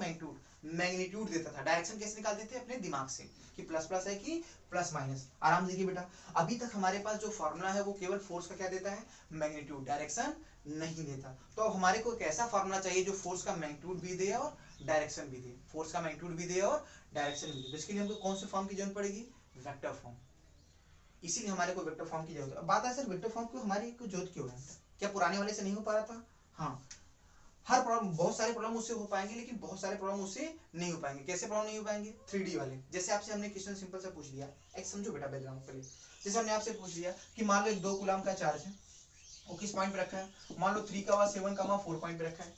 मैग्नीट्यूड देता था। डायरेक्शन कैसे निकालते थे, अपने दिमाग से, कि प्लस प्लस है कि प्लस माइनस। आराम देखिए बेटा, अभी तक हमारे पास जो फॉर्मूला है वो केवल फोर्स का क्या देता है, मैग्नीट्यूड, डायरेक्शन नहीं देता। तो अब हमारे को एक ऐसा फॉर्मूला चाहिए जो फोर्स का मैग्नीट्यूड भी दे और डायरेक्शन भी दे, फोर्स का मैग्नीट्यूड भी दे और डायरेक्शन भी दे। तो इसके लिए हमको कौन से फॉर्म की जरूरत पड़ेगी, वेक्टर फॉर्म। इसीलिए हमारे को वेक्टर फॉर्म की जरूरत है। अब बात है सर वेक्टर फॉर्म को हमारी जरूरत क्यों है, क्या पुराने वाले से नहीं हो पा रहा था, हाँ हर प्रॉब्लम, बहुत सारे प्रॉब्लम उससे हो पाएंगे लेकिन बहुत सारे प्रॉब्लम उससे नहीं हो पाएंगे। कैसे प्रॉब्लम नहीं हो पाएंगे, 3D वाले। जैसे आपसे हमने क्वेश्चन सिंपल सा पूछ लिया, एक समझो बेटा बैकग्राउंड पहले। जैसे हमने आपसे पूछ लिया कि मान लो एक 2 कूलम का चार्ज है, वो किस पॉइंट पे रखा है, मान लो 3,7,4 पॉइंट पे रखा है,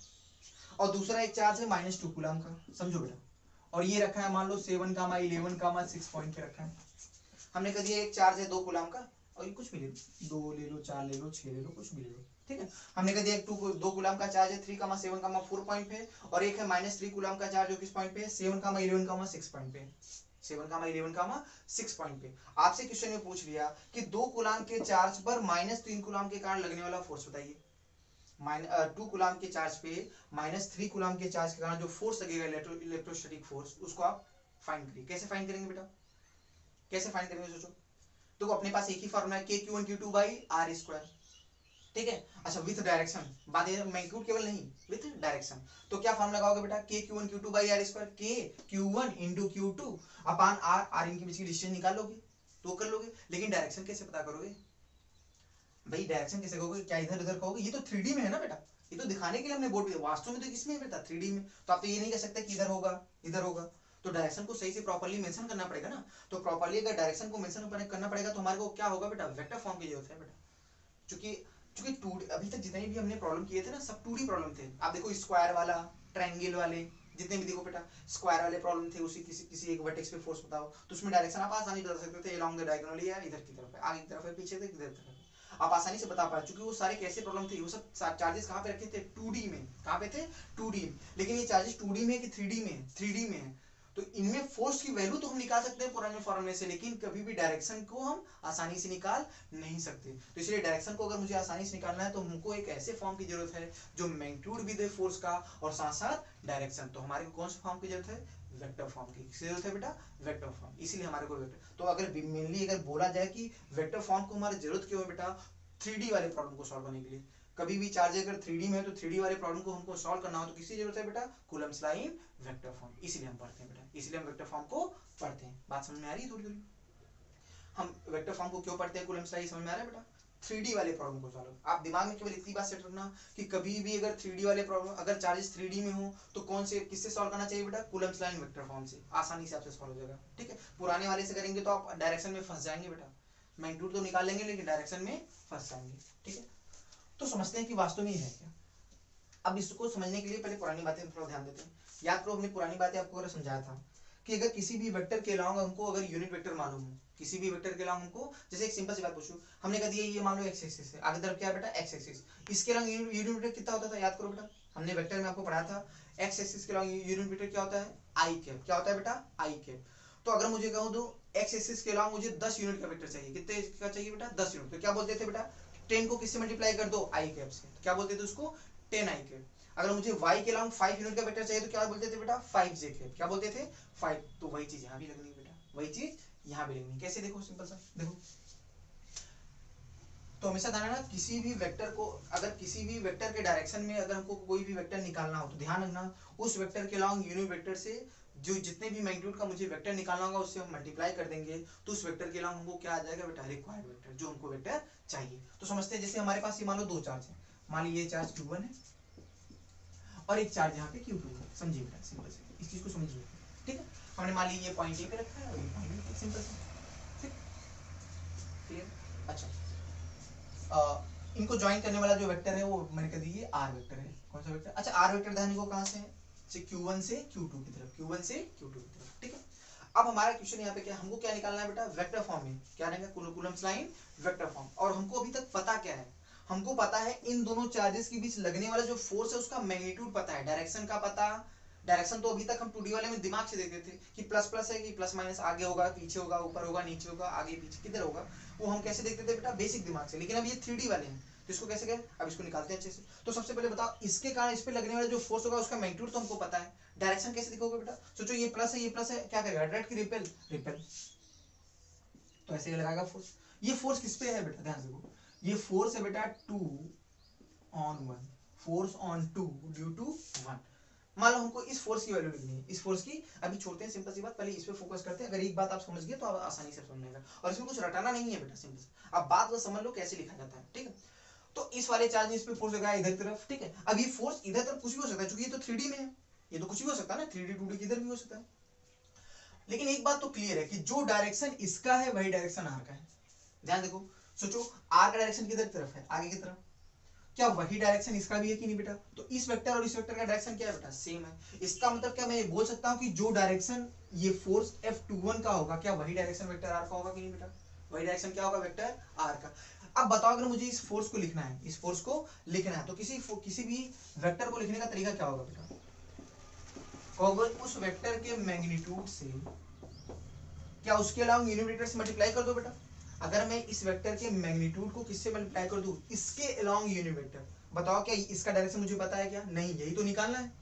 और दूसरा एक चार्ज है -2 कूलम का, समझो बेटा, और ये रखा है मान लो 7,11,6 पॉइंट पे रखा है। हमने कह दिया एक चार्ज है 2 कूलम का, और ये कुछ भी ले लो, 2 ले लो, 4 ले लो, 6 ले लो, कुछ भी ले लो, ठीक है। हमने कह दिया एक 2 कूलम का चार्ज है 3,7,4 पॉइंट पे, और एक है -3 कूलम का चार्ज जो किस पॉइंट पे है, 7,11,6 पॉइंट पे, 7,11,6 पॉइंट पे। आपसे क्वेश्चन में पूछ लिया कि 2 कूलम के चार्ज पर -3 कूलम के कारण लगने वाला फोर्स बताइए। 2 कूलम के चार्ज पे -3 कूलम के चार्ज के कारण जो फोर्स लगेगा, इलेक्ट्रोस्टैटिक फोर्स, उसको आप फाइंड करिए। कैसे फाइंड करेंगे बेटा, कैसे फाइंड करेंगे सोचो। तो अपने पास एक ही फॉर्मूला है, Q1 Q2 by R square, ठीक है। अच्छा विथ डायरेक्शन, बात है मैग्नीट्यूड केवल नहीं, विथ डायरेक्शन। तो क्या फॉर्मूला लगाओगे बेटा, Q1 Q2 by R square, Q1 into Q2 upon R इनके बीच की डिस्टेंस निकाल लोगे तो कर लोगे। लेकिन डायरेक्शन कैसे पता करोगे भाई, डायरेक्शन कैसे कहोगे, क्या इधर उधर कहोगे, ये तो 3D में है ना बेटा, ये तो दिखाने के लिए हमने बोर्ड पे, वास्तव में तो किसमें है बेटा, 3D में। तो आप तो ये नहीं कह सकते कि इधर होगा इधर होगा, तो डायरेक्शन को सही से प्रॉपर्ली मेंशन करना पड़ेगा ना। तो प्रॉपर्ली अगर डायरेक्शन को मेंशन करना पड़ेगा तो हमारे को क्या होगा बेटा, वेक्टर फॉर्म की जरूरत है बेटा। क्योंकि 2D अभी तक जितने भी हमने प्रॉब्लम किए थे ना, सब 2D प्रॉब्लम थे। आप देखो स्क्वायर वाला, ट्रायंगल वाले, जितने भी देखो बेटा स्क्वायर वाले प्रॉब्लम थे, उसी किसी एक वर्टेक्स पे फोर्स बताओ, तो उसमें डायरेक्शन आप आसानी बता सकते थे, अलोंग द डायगोनल या इधर की तरफ है, आगे की तरफ है, पीछे से इधर की तरफ है। आप आसानी से बता पाए, क्योंकि वो सारे कैसे प्रॉब्लम थे, वो सब चार्जेस कहाँ पे रखे थे, 2D में। कहाँ पे थे, 2D में। लेकिन ये चार्जेस 2D में है कि 3D में, 3D में है। तो इनमें फोर्स की वैल्यू तो हम निकाल सकते हैं पुराने फॉर्मूले से, लेकिन कभी भी डायरेक्शन को हम आसानी से निकाल नहीं सकते। तो इसलिए डायरेक्शन को अगर मुझे आसानी से निकालना है तो हमको एक ऐसे फॉर्म की जरूरत है जो मैग्नीट्यूड भी दे फोर्स का और साथ साथ डायरेक्शन। तो हमारे को कौन सा फॉर्म की जरूरत है, वेक्टर फॉर्म की जरूरत है बेटा, वेक्टर फॉर्म। इसीलिए हमारे को वेक्टर, तो अगर मेनली अगर बोला जाए कि वेक्टर फॉर्म को हमारी जरूरत क्यों है बेटा, 3D वाले प्रॉब्लम को सॉल्व करने के लिए। कभी भी चार्ज अगर 3D में है तो 3D वाले प्रॉब्लम को हमको सॉल्व करना हो तो किसकी जरूरत है बेटा, Coulomb's law in vector form. इसीलिए हम पढ़ते हैं बेटा, इसलिए हम वेक्टर फॉर्म को पढ़ते हैं। बात समझ में आ रही है थोड़ी थोड़ी? हम वेक्टर फॉर्म को क्यों पढ़ते हैं, कूलम्ब्स लॉ समझ में आ रहा है बेटा? 3D वाले प्रॉब्लम को सॉल्व। आप दिमाग में केवल इतनी बात सेट रखना कि कभी भी अगर 3D वाले प्रॉब्लम, अगर चार्जेस 3D में हो तो कौन से किससे सॉल्व करना चाहिए बेटा, Coulomb's law in vector form से। आसानी से आपसे सॉल्व हो जाएगा, ठीक है। पुराने वाले से करेंगे तो आप डायरेक्शन में फंस जाएंगे बेटा, मैग्नीट्यूड तो निकाल लेंगे लेकिन डायरेक्शन में फंस जाएंगे, ठीक है। तो समझते हैं कि वास्तव में ये है क्या। अब इसको समझने के लिए पहले पुरानी बातें थोड़ा ध्यान देते हैं। याद करो, हमने पुरानी बातें आपको अगर समझाया था कि अगर किसी भी वेक्टर के अलावा हमको अगर यूनिट वेक्टर मालूम हो, किसी भी वेक्टर के अलावा हमको, जैसे एक सिंपल सी बात पूछूं, हमने कह दिया ये मान लो एक्स एक्सिस है, आगे तरफ क्या है बेटा, एक्स एक्सिस। इसके अलावा यूनिट वेक्टर कितना होता था, याद करो बेटा, हमने वेक्टर में आपको पढ़ाया था एक्स एक्सिस के अलावा यूनिट वेक्टर क्या होता है, आई कैप। क्या होता है बेटा, आई कैप। तो अगर मुझे कहूं तो एक्स एक्सिस के अलावा मुझे 10 यूनिट का वेक्टर चाहिए, कितने का चाहिए बेटा, 10 यूनिट। तो क्या बोलते थे बेटा, 10 को किससे मल्टीप्लाई कर दो, आई कैप से। तो क्या बोलते थे उसको, 10 आई कैप। अगर मुझे y के अलावा 5 यूनिट का वेक्टर चाहिए तो क्या बोलते थे बेटा, 5 j कैप। क्या बोलते थे, 5। तो वही चीज यहाँ भी लगनी है बेटा, वही चीज यहाँ भी लगनी है। कैसे, देखो सिंपल सा, देखो तो हमेशा ध्यान रखना, किसी भी वेक्टर को, अगर किसी भी वेक्टर के डायरेक्शन में अगर हमको कोई भी वेक्टर निकालना हो तो ध्यान रखना उस वेक्टर के अलावा यूनिट वेक्टर से जो जितने भी मैग्नीट्यूड का मुझे वेक्टर निकालना होगा उससे हम मल्टीप्लाई कर देंगे, तो उस वेक्टर के अलावा हमको क्या आ जाएगा बेटा, रिक्वायर्ड वेक्टर, जो हमको वेक्टर चाहिए। तो समझते हैं, जैसे हमारे पास ये मान लो दो चार्ज है, मान लीजिए चार्ज Q1 है और एक चार्ज यहाँ पे Q2 है। समझिए बेटा, सिंपल से इस चीज को समझिए, ठीक है। हमने मान लीजिए ये पॉइंट ए पे रखा है और ये पॉइंट बी पे, सिंपल सा, ठीक, क्लियर। अच्छा, इनको ज्वाइन करने वाला जो वेक्टर है वो मैंने कह दी आर वेक्टर है। कौन सा वेक्टर, अच्छा आर वेक्टर ध्यान को कहां से है, Q1 से Q2 की तरफ, Q1 से Q2 की तरफ, ठीक है। अब हमारा क्वेश्चन यहाँ पे क्या, हमको क्या निकालना है बेटा, वेक्टर फॉर्म में क्या रहेगा, Coulomb's law in vector form. और हमको अभी तक पता क्या है, हमको पता है इन दोनों चार्जेस के बीच लगने वाला जो फोर्स है उसका मैग्नीट्यूड पता है, डायरेक्शन का पता। डायरेक्शन तो अभी तक हम 2D वाले में दिमाग से देखते थे कि प्लस प्लस है कि प्लस माइनस, आगे होगा पीछे होगा, ऊपर होगा नीचे होगा, आगे पीछे किधर होगा, वो हम कैसे देखते थे बेटा, बेसिक दिमाग से। लेकिन अब ये 3D वाले हैं तो इसको कैसे करें, अब इसको निकालते हैं अच्छे से। तो सबसे पहले बताओ, इसके कारण इस पे लगने वाला जो फोर्स होगा उसका मैग्नीट्यूड तो हमको पता है, डायरेक्शन कैसे दिखोगे बेटा, सोचो ये प्लस है ये प्लस है, क्या करेगा, डायरेक्ट की रिपेल, रिपेल। तो ऐसे ही लगाएगा फोर्स। ये फोर्स किस पे है बेटा, ध्यान से देखो, ये फोर्स है बेटा 2/1, फोर्स ऑन 2 ड्यू टू 1। मान लो हमको इस फोर्स की वैल्यू लिखनी है, इस फोर्स की, अभी छोड़ते हैं सिंपल सी बात, पहले इस पे फोकस करते हैं। अगर एक बात आप समझ गए तो आप आसानी से समझ लेगा, और इसमें कुछ रटाना नहीं है बेटा, सिंपल। आप बात बस समझ लो कैसे लिखा जाता है, ठीक है। तो इस वाले चार्ज ने इस पे फोर्स लगाया इधर तरफ, ठीक है। अब ये फोर्स इधर तरफ कुछ भी हो सकता है, क्योंकि ये तो 3D में है, ये तो कुछ भी हो सकता है ना, 3D 2D किधर भी हो सकता है। लेकिन एक बात तो क्लियर है कि जो डायरेक्शन इसका है वही डायरेक्शन आर का है। ध्यान देखो, सोचो आर का डायरेक्शन किधर तरफ है, आगे की तरफ, क्या वही डायरेक्शन इसका भी है कि नहीं बेटा। तो इस वेक्टर और इस वेक्टर का डायरेक्शन क्या है बेटा, सेम है। इसका मतलब क्या मैं ये बोल सकता हूँ कि जो डायरेक्शन ये फोर्स F21 का होगा, क्या वही डायरेक्शन वेक्टर आर का होगा कि नहीं बेटा, वही डायरेक्शन क्या होगा, वेक्टर आर का। अब बताओ, अगर मुझे इस फोर्स को लिखना है, इस फोर्स को लिखना है, तो किसी भी वेक्टर को लिखने का तरीका क्या होगा बेटा, उस वेक्टर के मैग्नीट्यूड से क्या उसके अलावा यूनिट वेक्टर से मल्टीप्लाई कर दो बेटा। अगर मैं इस वेक्टर के मैग्नीट्यूड को किससे मल्टीप्लाई कर दूं, इसके अलोंग यूनिट वेक्टर, बताओ क्या इसका डायरेक्शन मुझे पता है क्या, नहीं, यही तो निकालना है।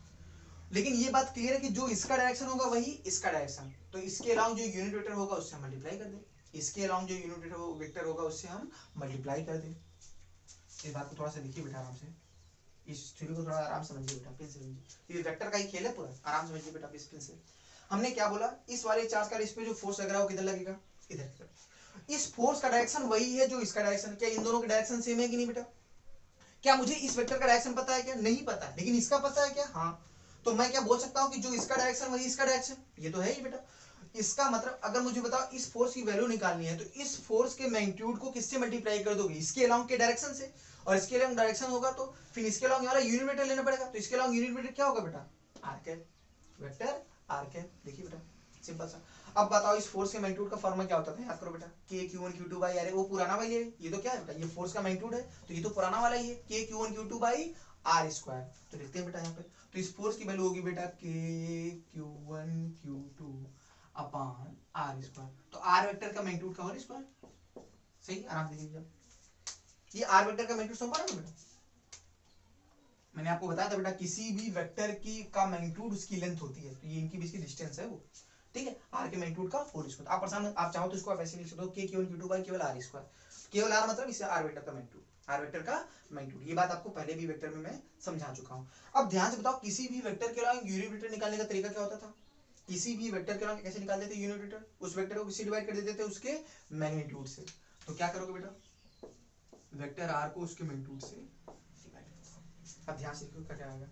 लेकिन ये बात क्लियर है कि जो इसका डायरेक्शन होगा वही इसका डायरेक्शन, तो इसके अलाउंग जो यूनिट वेक्टर होगा उससे हम मल्टीप्लाई कर दें, इसके अलाउंग जो यूनिट वेक्टर होगा उससे हम मल्टीप्लाई कर दें। इस बात को थोड़ा सा देखिए बेटा आराम से, इस थ्योरी को थोड़ा आराम समझिए बेटा, पेन से समझिए, ये वेक्टर का ही खेल है पूरा, आराम समझिए बेटा इस पेन से। हमने क्या बोला, इस वाले चार्ज का इस पे जो फोर्स लग रहा है वो किधर लगेगा, इधर की तरफ। इस फोर्स का डायरेक्शन वही है जो इसका डायरेक्शन, क्या इन दोनों के डायरेक्शन सेम है कि नहीं बेटा। क्या मुझे इस वेक्टर का डायरेक्शन पता है क्या, नहीं पता है, लेकिन इसका पता है क्या, हाँ। तो मैं क्या बोल सकता हूँ कि जो इसका डायरेक्शन वही इसका डायरेक्शन, ये तो है ही बेटा। इसका मतलब अगर मुझे बताओ इस फोर्स की वैल्यू निकालनी है तो इस फोर्स के मैग्नीट्यूड को किससे मल्टीप्लाई कर दोगे, इसके अलोंग के डायरेक्शन से, और इसके अलोंग डायरेक्शन होगा तो फिर इसके अलोंग वाला यूनिट वेक्टर लेना पड़ेगा, तो इसके अलोंग यूनिट वेक्टर क्या होगा बेटा, R cap, vector R cap. देखिए बेटा सिंपल सा। अब बताओ इस फोर्स के मैग्नीट्यूड का फॉर्मूला क्या होता था, याद करो बेटा, K Q one Q two by, अरे वो पुराना वाली है, ये तो क्या है बेटा, ये फोर्स का मैग्नीट्यूड है, तो ये तो पुराना वाला ही है, K Q one Q two by R square. तो लिखते हैं बेटा यहाँ पे, तो इस फोर्स की वैल्यू होगी बेटा K Q one Q two upon R square. तो आर वेक्टर का मैग्नीट्यूड का होल स्क्वायर। सही, आराम से लिखिए। ये आर वेक्टर का मैग्नीट्यूड समझ पा रहे हो बेटा, मैंने आपको बताया था बेटा, किसी भी वेक्टर की का मैग्नीट्यूड उसकी लेंथ होती है, तो ये इनकी बीच की डिस्टेंस है वो, ठीक है, आर के मैग्नीट्यूड का होल स्क्वायर। आप परेशान, आप चाहो तो इसको आप ऐसे लिख सकते हो, के Q one Q two by केवल आर स्क्वायर, केवल आर मतलब इससे आर वेक्टर का मैग्नीट्यूड, आर वेक्टर का मैग्नीट्यूड। ये बात आपको पहले भी वेक्टर में मैं समझा चुका हूं। अब ध्यान से बताओ, किसी भी वेक्टर के अलावा यूनिट वेक्टर निकालने का तरीका क्या होता था, किसी भी वेक्टर के अलावा कैसे निकालते थे यूनिट वेक्टर, उस वेक्टर को किससे डिवाइड कर देते थे, उसके मैग्नीट्यूड से। तो क्या करोगे बेटा, वेक्टर आर को उसके मैग्नीट्यूड से डिवाइड करो। अब ध्यान से देखो क्या आएगा,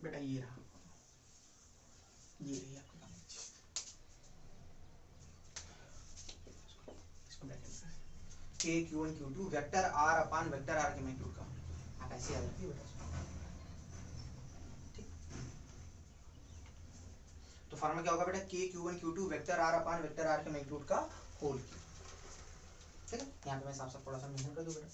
बेटा ये रहा, ये रही आपकी कॉलेज, इसको ब्रैकेट में K Q one Q two vector R upon vector R के मैग्नीट्यूड का, आप ऐसे आ जाती है बेटा, ठीक। तो फॉर्मूला क्या होगा बेटा, K Q one Q two vector R upon vector R के मैग्नीट्यूड का होल क्यूब, ठीक है। यहाँ पे मैं साफ साफ थोड़ा सा मेंशन कर दूं बेटा,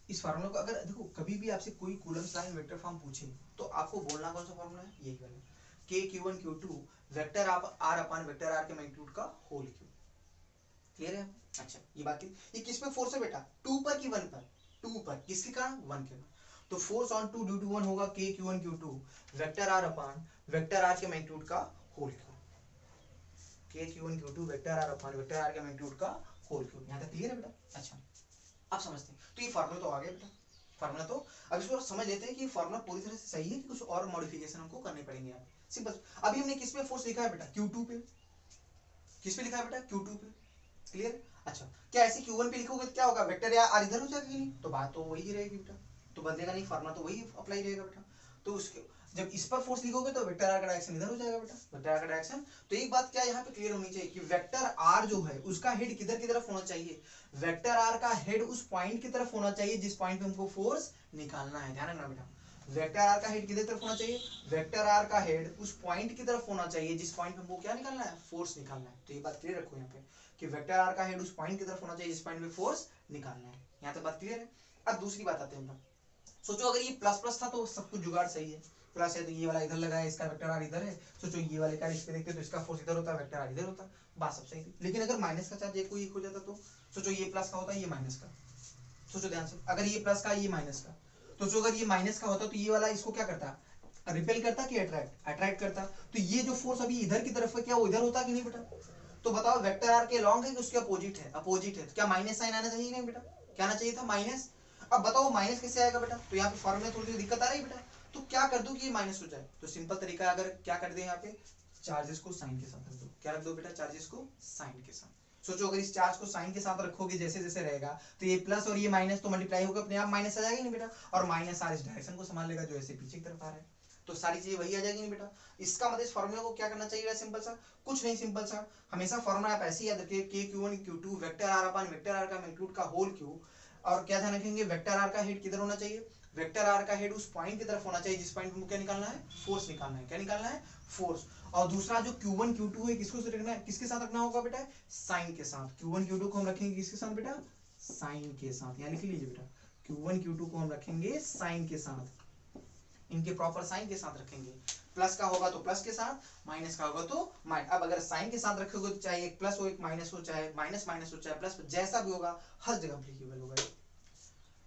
इस फार्मूला को अगर देखो कभी भी आपसे कोई कूलम्ब्स लाइन वेक्टर फॉर्म पूछे तो आपको बोलना कौन सा फार्मूला है, यही वाला, K Q one Q two vector R upon vector R के मैग्नीट्यूड का होल क्यूब। क्लियर है? अच्छा, ये बात की, ये किस पे फोर्स है बेटा, टू पर कि वन पर, टू पर, किसके कारण, वन के कारण। तो force on two due to one होगा K Q one Q two vector R upon vector R के मैग्नीट्यूड का whole cube, K Q one Q two vector R upon vector R के मैग्नीट्यूड का होल क्यूब। यहाँ तक क्लियर है बेटा? अच्छा, आप समझते हैं, तो ये फार्मूला तो आ गया बेटा, फार्मूला तो अब इसको समझ लेते हैं कि फार्मूला पूरी तरह से सही है कि कुछ और मॉडिफिकेशन हमको करने पड़ेंगे यहाँ पे। सिंपल, अभी हमने किस पे फोर्स लिखा है बेटा, Q2 पे, किस पे लिखा है बेटा, Q2 पे। क्लियर? अच्छा, क्या ऐसे Q1 पे लिखोगे तो क्या होगा, वेक्टर या आर इधर हो जाएगा कि नहीं, तो बात तो वही रहेगी बेटा, तो बदलेगा नहीं, फार्मूला तो वही अप्लाई रहेगा बेटा। तो उसके जब इस पर फोर्स लिखोगे तो वेक्टर आर का डायरेक्शन इधर हो जाएगा बेटा, वेक्टर आर का डायरेक्शन। तो एक बात क्या यहाँ पे क्लियर होनी चाहिए कि वेक्टर आर जो है उसका हेड किधर की तरफ होना चाहिए, वेक्टर आर का हेड उस पॉइंट की तरफ होना चाहिए जिस पॉइंट पे हमको फोर्स निकालना है। ध्यान रखना बेटा, वेक्टर आर का हेड किधर तरफ होना चाहिए, वेक्टर आर का हेड उस पॉइंट की तरफ होना चाहिए जिस पॉइंट पे हमको क्या निकालना है, फोर्स निकालना है। तो ये बात क्लियर रखो यहाँ पे कि वेक्टर आर का हेड उस पॉइंट की तरफ होना चाहिए जिस पॉइंट पे फोर्स निकालना है। यहाँ तक बात क्लियर है? अब दूसरी बात आते हैं, सोचो अगर ये प्लस प्लस था तो सब कुछ जुगाड़ सही है, प्लस है तो ये वाला इधर लगा है, इसका वेक्टर आर इधर है, सोचो ये वाले का इस पे देखते तो इसका फोर्स इधर होता, वेक्टर आर इधर होता, बात सब सही थी। लेकिन अगर माइनस का चार्ज एक को एक हो जाता तो सोचो ये प्लस का होता ये माइनस का, सोचो ध्यान से, अगर ये प्लस का ये माइनस का, तो जो अगर ये माइनस का होता तो ये वाला इसको क्या करता, रिपेल करता कि अट्रैक्ट, अट्रैक्ट करता। तो ये जो फोर्स अभी इधर की तरफ है क्या वो इधर होता कि नहीं बेटा, तो बताओ वेक्टर आर के लॉन्ग है कि उसके अपोजिट है, अपोजिट है, तो क्या माइनस साइन आना चाहिए नहीं बेटा, क्या आना चाहिए था, माइनस। अब बताओ माइनस कैसे आएगा बेटा, तो यहाँ पे फॉर्मूले थोड़ी सी दिक्कत आ रही है बेटा, तो क्या कर दूं कि ये माइनस हो जाए, तो सिंपल तरीका अगर क्या कर दे यहाँ पे, चार्जेस को साइन के साथ रख दो, क्या रख दो बेटा, चार्जेस को साइन के साथ। सोचो अगर इस चार्ज को साइन के साथ रखोगे जैसे जैसे रहेगा तो ये प्लस और ये माइनस तो मल्टीप्लाई होगा, अपने आप माइनस आ जाएगा नहीं बेटा, और माइनस आर इस डायरेक्शन को संभाल लेगा जो ऐसे पीछे की तरफ आ रहा है, तो सारी चीजें वही आ जाएगी नहीं बेटा। इसका मतलब इस फार्मूला को क्या करना चाहिए, सिंपल सा, कुछ नहीं, सिंपल सा, हमेशा फार्मूला आप ऐसे ही याद रखिए, K Q one Q two vector R upon vector R का मैग्नीट्यूड का होल क्यूब। और क्या ध्यान रखेंगे, वेक्टर आर का हेड किधर होना चाहिए, वेक्टर आर का हेड उस पॉइंट की तरफ होना चाहिए जिस पॉइंट पे क्या निकालना है, फोर्स निकालना है, क्या निकालना है, फोर्स। और दूसरा जो Q1 Q2 है किसको रखना है, किसके साथ रखना होगा बेटा, साइन के साथ। Q1 Q2 को हम रखेंगे किसके साथ बेटा, साइन के साथ, यहाँ लिख लीजिए बेटा, Q1 Q2 को हम रखेंगे साइन के साथ, इनके प्रॉपर साइन के साथ रखेंगे। प्लस का होगा तो प्लस के साथ, माइनस का होगा तो माइनस। अब अगर साइन के साथ रखोगे तो चाहे एक प्लस हो एक माइनस हो, चाहे माइनस माइनस हो चाहे प्लस, जैसा भी होगा हर जगह एप्लीकेबल होगा।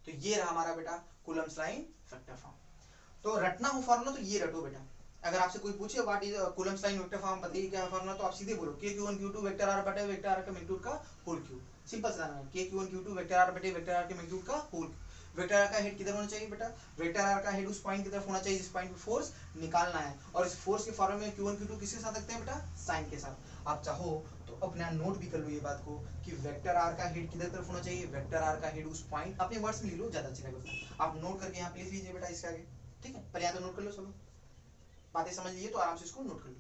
तो ये रहा हमारा बेटा कूलम्ब्स लाइन वेक्टर फॉर्म। तो रटना हो फॉर्मूला तो ये रटो बेटा, अगर आपसे कोई पूछे what is Coulomb's line vector form बताइए क्या फॉर्मूला, तो आप सीधे बोलो K Q one Q two vector R बटे वेक्टर आर का मैग्नीट्यूड का होल क्यूब। सिंपल सा है, K Q one Q two vector R बटे वेक्टर आर के मैग्नीट्यूड का होल। वेक्टर आर का हेड किधर होना चाहिए बेटा, वेक्टर आर का हेड उस पॉइंट की तरफ होना चाहिए जिस पॉइंट पे फोर्स निकालना है, और इस फोर्स के फॉर्मूले में Q1 Q2 किसके साथ रखते हैं बेटा, साइन के साथ। आप चाहो तो अपना नोट भी कर लो ये बात को कि वेक्टर आर का हेड किधर तरफ होना चाहिए, वेक्टर आर का हेड उस पॉइंट, अपने वर्ड्स में लिख लो ज्यादा अच्छा लगेगा, आप नोट करके यहाँ पे लिख लीजिए बेटा इसके आगे, ठीक है, पर यहाँ तो नोट कर लो, सब बातें समझ लीजिए तो आराम से इसको नोट कर लो।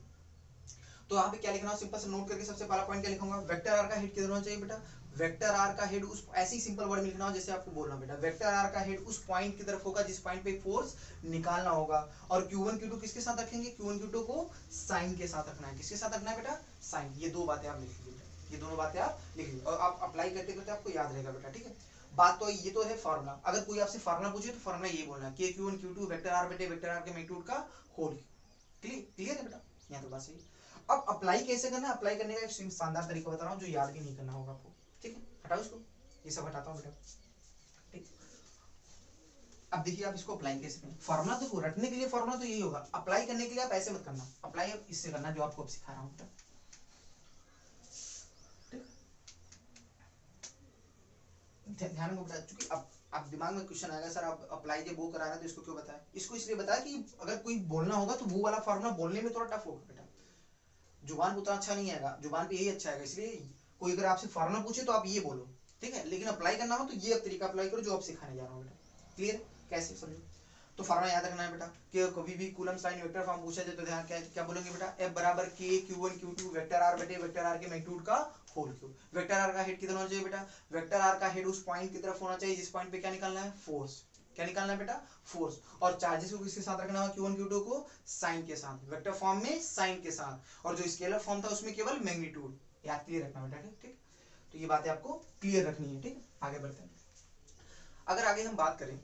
तो यहाँ पे क्या लिखना है, सिंपल से नोट करके सबसे पहला पॉइंट क्या लिखूंगा, वेक्टर आर का हेड किधर होना चाहिए बेटा, वेक्टर आर का हेड उस, ऐसे ही सिंपल वर्ड में लिखना हो जैसे आपको बोलना बेटा, वेक्टर आर का हेड उस पॉइंट की तरफ होगा जिस पॉइंट पे फोर्स निकालना होगा, और Q1 Q2 किसके साथ रखेंगे, Q1 Q2 को साइन के साथ रखना है, किसके साथ रखना है बेटा, साइन। ये दो बातें आप लिख लीजिए, ये दोनों बातें आप लिख लीजिए और आप अप्लाई करते करते आपको याद रहेगा बेटा, ठीक है। बात तो ये तो है फॉर्मूला, अगर कोई आपसे फॉर्मूला पूछे तो फॉर्मूला ये बोलना है Q1 Q2 वेक्टर आर बटे वेक्टर आर के मैग्नीट्यूड का होल। क्लियर है बेटा, यहाँ तो बात सही। अब अप्लाई कैसे करना है, अप्लाई करने का एक शानदार तरीका बता रहा हूँ जो याद भी नहीं करना होगा आपको, ठीक है। हटाओ इसको, ये सब हटाता हूँ बेटा, ठीक। अब देखिए आप इसको अप्लाई कैसे करें, फॉर्मूला तो रटने के लिए फॉर्मूला तो यही होगा, अप्लाई करने के लिए आप ऐसे मत करना, अप्लाई इससे करना जो आपको अब सिखा रहा हूँ बेटा, ठीक। ध्यान को बेटा, चूंकि अब दिमाग में क्वेश्चन आएगा सर आप अप्लाई जब वो करा रहे हैं तो इसको क्यों बताया, इसको इसलिए बताया कि अगर कोई बोलना होगा तो वो वाला फॉर्मूला बोलने में थोड़ा टफ होगा बेटा, जुबान पे उतना अच्छा नहीं आएगा, जुबान पे यही अच्छा आएगा, इसलिए कोई अगर आपसे फॉर्मूला पूछे तो आप ये बोलो, ठीक है, लेकिन अप्लाई करना हो तो ये अब तरीका अप्लाई करो जो आप सिखाने जा रहा हूँ बेटा। क्लियर, कैसे समझो, तो फॉर्मूला याद रखना है बेटा कि कभी भी कूलम साइन वेक्टर फॉर्म पूछा जाए तो ध्यान क्या बोलेंगे बेटा, F बराबर K Q1 Q2 vector R बटे वेक्टर आर के मैग्नीट्यूड का होल क्यूब। वेक्टर आर का हेड कितना होना चाहिए बेटा, वेक्टर आर का हेड उस पॉइंट की तरफ होना चाहिए जिस पॉइंट पे क्या निकालना है, फोर्स, क्या निकालना है बेटा, फोर्स, और चार्जेस को किसके साथ रखना है, Q1 Q2 को साइन के साथ, वेक्टर फॉर्म में साइन के साथ, और जो स्केलर फॉर्म था उसमें केवल मैग्नीट्यूड, याद क्लियर रखना बेटा, ठीक। तो ये बातें आपको क्लियर रखनी है, ठीक। आगे बढ़ते हैं, अगर आगे हम बात करें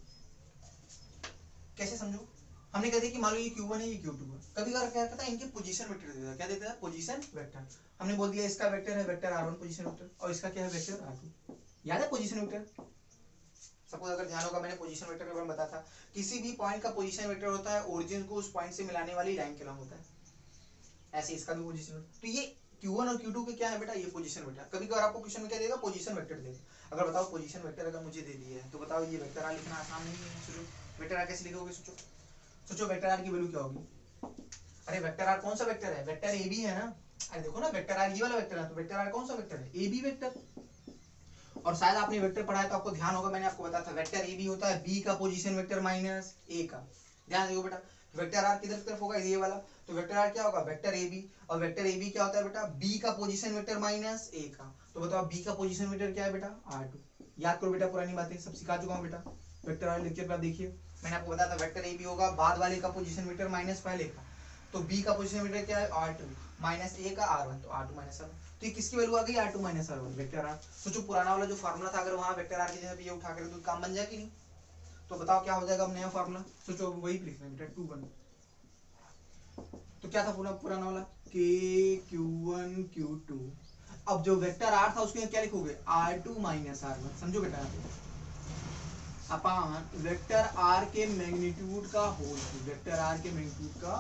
कैसे समझो, हमने कह दिया कि मान लो ये Q1 है ये Q2 है, कभी कभार क्या करता है इनके पोजीशन वेक्टर देता है, क्या देता है, पोजीशन वेक्टर। हमने बोल दिया इसका वेक्टर है वेक्टर R1 पोजीशन वेक्टर, और इसका क्या है वेक्टर R2, याद है पोजीशन वेक्टर, सपोज अगर ध्यान होगा मैंने पोजीशन वेक्टर के बारे में बताया था, किसी भी पॉइंट का पोजीशन वेक्टर होता है ओरिजिन को उस पॉइंट से मिलाने वाली लाइन के नाम होता है, ऐसे इसका भी पोजीशन वेक्टर। तो ये Q1 और Q2 के क्या है बेटा, ये पोजीशन वेक्टर। कभी कभार आपको क्वेश्चन में क्या देगा, पोजीशन वेक्टर देगा, अगर बताओ पोजीशन वेक्टर अगर मुझे दे दिया है तो बताओ ये वेक्टर आर लिखना आसान नहीं है, सोचो वेक्टर आर कैसे लिखोगे, सोचो वेक्टर आर की वैल्यू क्या होगी, अरे वेक्टर आर कौन सा वेक्टर है, वेक्टर ए बी है ना, अरे देखो ना वेक्टर आर ये वाला वेक्टर है, तो वेक्टर आर कौन सा वेक्टर है, ए बी वेक्टर। और शायद आपने वेक्टर पढ़ा है तो आपको ध्यान होगा मैंने आपको बताया था वेक्टर ए बी होता है बी का पोजीशन वेक्टर माइनस ए का, ध्यान देखो बेटा, वेक्टर आर किधर तरफ होगा, ये वाला, तो वेक्टर आर क्या होगा, वेक्टर ए बी, और वेक्टर ए बी क्या होता है बेटा, बी का पोजीशन वेक्टर माइनस ए का, तो बताओ बी का पोजीशन वेक्टर क्या है बेटा, R2। याद करो बेटा पुरानी बातें सब सिखा चुका हूँ बेटा, वेक्टर वाले लेक्चर पर देखिए मैंने आपको बताया था वेक्टर ए बी होगा बाद वाले का पोजीशन वेक्टर माइनस पहले का, तो बी का पोजीशन वेक्टर क्या है, R2 माइनस ए का R1, तो R2 माइनस R1, तो ये किसकी वैल्यू आ गई, R2 minus R1 vector are. सोचो पुराना वाला जो फार्मूला था अगर वहां वेक्टर आर की जगह पे ये उठा कर तो काम बन जाए कि नहीं, तो बताओ क्या हो जाएगा अब नया फार्मूला, सोचो वही लिखना है बेटा 2 1, तो क्या था पूरा पुराना वाला K Q1 Q2, अब जो वेक्टर आर था उसके क्या लिखोगे, R2 माइनस R1, समझो बेटा यहाँ पे अपान वेक्टर आर के मैग्नीट्यूड का होल क्यूब, वेक्टर आर के मैग्नीट्यूड का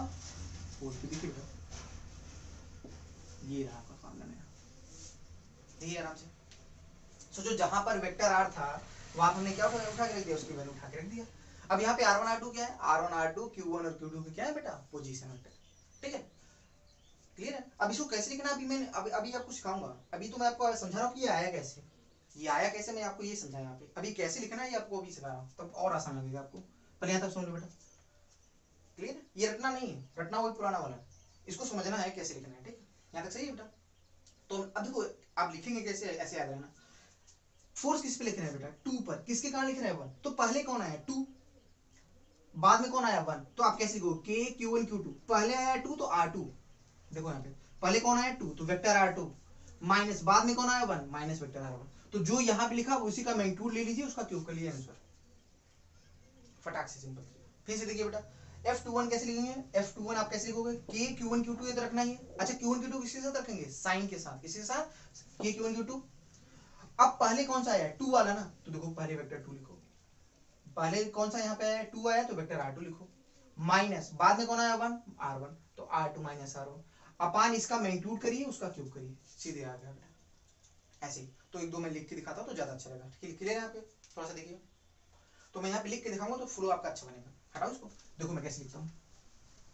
होल क्यूब, देखिए बेटा ये रहा आपका फार्मूला नया, देखिए आराम से। सोचो जहां पर वेक्टर आर था वहां हमने क्या उठा के रख दिया, उसकी वैल्यू उठा के रख दिया। अब यहाँ पे R1 R2 क्या है, R1 R2 Q1 और Q2 क्या है बेटा, पोजीशन वेक्टर, ठीक है, क्लियर है। अब इसको कैसे लिखना अभी मैं अभी आपको सिखाऊंगा, अभी तो मैं आपको समझा रहा हूँ कि ये आया कैसे, ये आया कैसे मैं आपको ये समझा, यहाँ पे अभी कैसे लिखना है ये आपको अभी सिखा रहा हूँ, तब और आसान लगेगा आपको, पर यहाँ तक सुन लो बेटा, क्लियर। ये रटना नहीं है, रटना वही पुराना वाला, इसको समझना है कैसे लिखना है, ठीक है, यहाँ तक सही है बेटा। तो अब देखो आप लिखेंगे कैसे, ऐसे याद रहना, फोर्स किस पे लिख रहे हैं बेटा, 2 पर, किसके कारण लिख रहे हैं 1, तो पहले कौन आया 2, बाद में कौन आया 1, तो आप कैसे लिखोगे K Q1 Q2, पहले आया 2 तो R2, देखो यहाँ पे पहले कौन आया 2 तो वेक्टर R2 माइनस बाद में कौन आया 1 माइनस वेक्टर R1, तो जो यहाँ पे लिखा उसी का मैग्नीट्यूड ले लीजिए उसका क्यूब कर लीजिए आंसर, फटाक से सिंपल। फिर से देखिए बेटा F21 कैसे लिखेंगे, F21 आप कैसे लिखोगे, K Q1 Q2 इधर रखना है, अच्छा Q1 Q2 किसके साथ रखेंगे, साइन के साथ, किसके साथ, K Q1 Q2। अब पहले कौन सा आया 2 वाला ना, तो देखो पहले वेक्टर 2 लिखो, पहले कौन सा यहाँ पे आया 2 आया तो वेक्टर R2 लिखो, माइनस बाद में कौन आया 1 R1, तो R2 माइनस R1 अपान इसका मैग्नीट्यूड करिए उसका क्यूब करिए, सीधे आ गया बेटा ऐसे ही। तो एक दो मैं लिख के दिखाता हूँ तो ज्यादा अच्छा लगेगा, क्लियर है यहाँ पे, थोड़ा सा देखिए। तो मैं यहाँ पे लिख के दिखाऊंगा तो फ्लो आपका अच्छा बनेगा। हटाओ इसको, देखो मैं कैसे लिखता हूँ।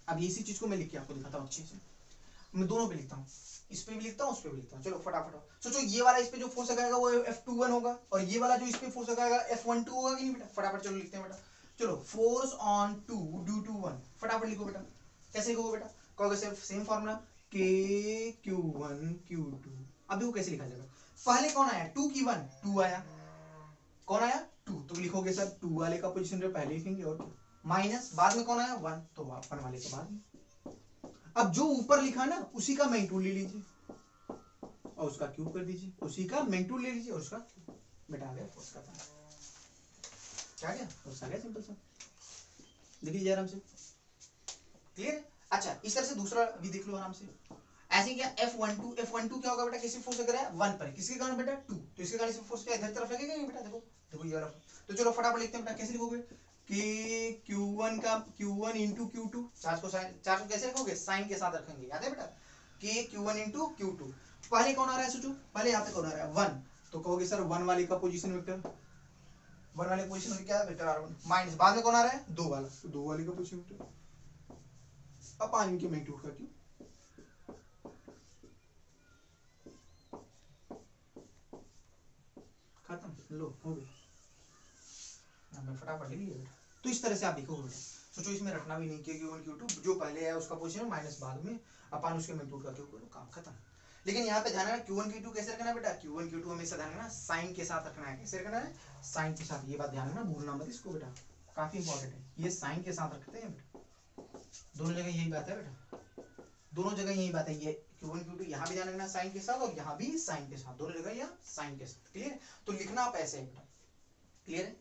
अब इसी चीज को मैं लिख के आपको दिखाता हूँ अच्छे से। मैं दोनों पे लिखता हूँ, इस पे भी लिखता हूँ, उस पे भी लिखता हूँ। चलो फटाफट सोचो, ये वाला इस पे जो फोर्स लगाएगा वो F21 होगा, और ये वाला जो इस पे फोर्स लगाएगा F12 होगा कि नहीं बेटा? फटाफट चलो लिखते हैं बेटा। चलो फोर्स ऑन 2 ड्यू टू 1, फटाफट लिखो बेटा। कैसे लिखोगे बेटा? कहोगे सेम फॉर्मूला KQ1Q2। अब देखो कैसे लिखा जाएगा। पहले कौन आया? 2 की 1, 2 आया। कौन आया? 2, तो लिखोगे सर 2 वाले का पोजीशन पे पहले लिखेंगे, और माइनस बाद में कौन आया? 1, तो 1 वाले के बाद में। अब जो ऊपर लिखा ना उसी का मैग्नीट्यूड ले लीजिए और उसका क्यूब कर दीजिए, उसी का मैग्नीट्यूड ले लीजिए और उसका बेटा आ गया फोर्स का था। क्या आ गया? फोर्स आ गया, सिंपल सा। देख लीजिए आराम से, क्लियर है? अच्छा, इस तरह से दूसरा भी देख लो आराम से। ऐसे क्या F12 क्या होगा बेटा? किसी फोर्स लग रहा है 1 पर, किसके कारण बेटा? 2, तो इसके कारण इस फोर्स क्या इधर तरफ लगेगा बेटा? देखो देखो ये वाला। तो चलो फटाफट लिखते हैं बेटा, कैसे लिखोगे? Q1 का Q1 इंटू Q2, चार्ज को कैसे रखोगे? साइन के साथ रखेंगे, याद है बेटा? Q1 into Q2। पहले कौन आ रहा है सोचो, पहले यहाँ पे कौन आ रहा है? 1, तो कहोगे सर 1 वाले का पोजीशन वेक्टर, 1 वाले पोजीशन में क्या है? वेक्टर R1, माइनस बाद में कौन आ रहा है? 2 वाला, तो 2 वाले का पोजीशन वेक्टर, अब पानी के मैग्नीट्यूड का क्यों। खत्म, लो हो गया। मैं फटाफट लिख लिया बेटा। तो इस तरह से आप लिखोगे बेटा। सोचो इसमें रखना भी नहीं, Q1 Q2 जो पहले है उसका पोजीशन माइनस बाद में अपन उसके मैग्नीट्यूड का क्यों करो, काम खत्म। लेकिन यहाँ पे ध्यान रखना Q1 Q2 कैसे रखना है बेटा? Q1 Q2 हमेशा ध्यान रखना साइन के साथ रखना है। कैसे रखना है? साइन के साथ। ये बात ध्यान रखना, भूलना मत इसको बेटा, काफी इंपॉर्टेंट है। ये साइन के साथ रखते हैं बेटा, दोनों जगह यही बात है बेटा, दोनों जगह यही बात है। ये Q1 Q2 यहाँ भी ध्यान रखना साइन के साथ, और यहाँ भी साइन के साथ, दोनों जगह यहाँ साइन के साथ। क्लियर? तो लिखना आप ऐसे है बेटा, क्लियर है?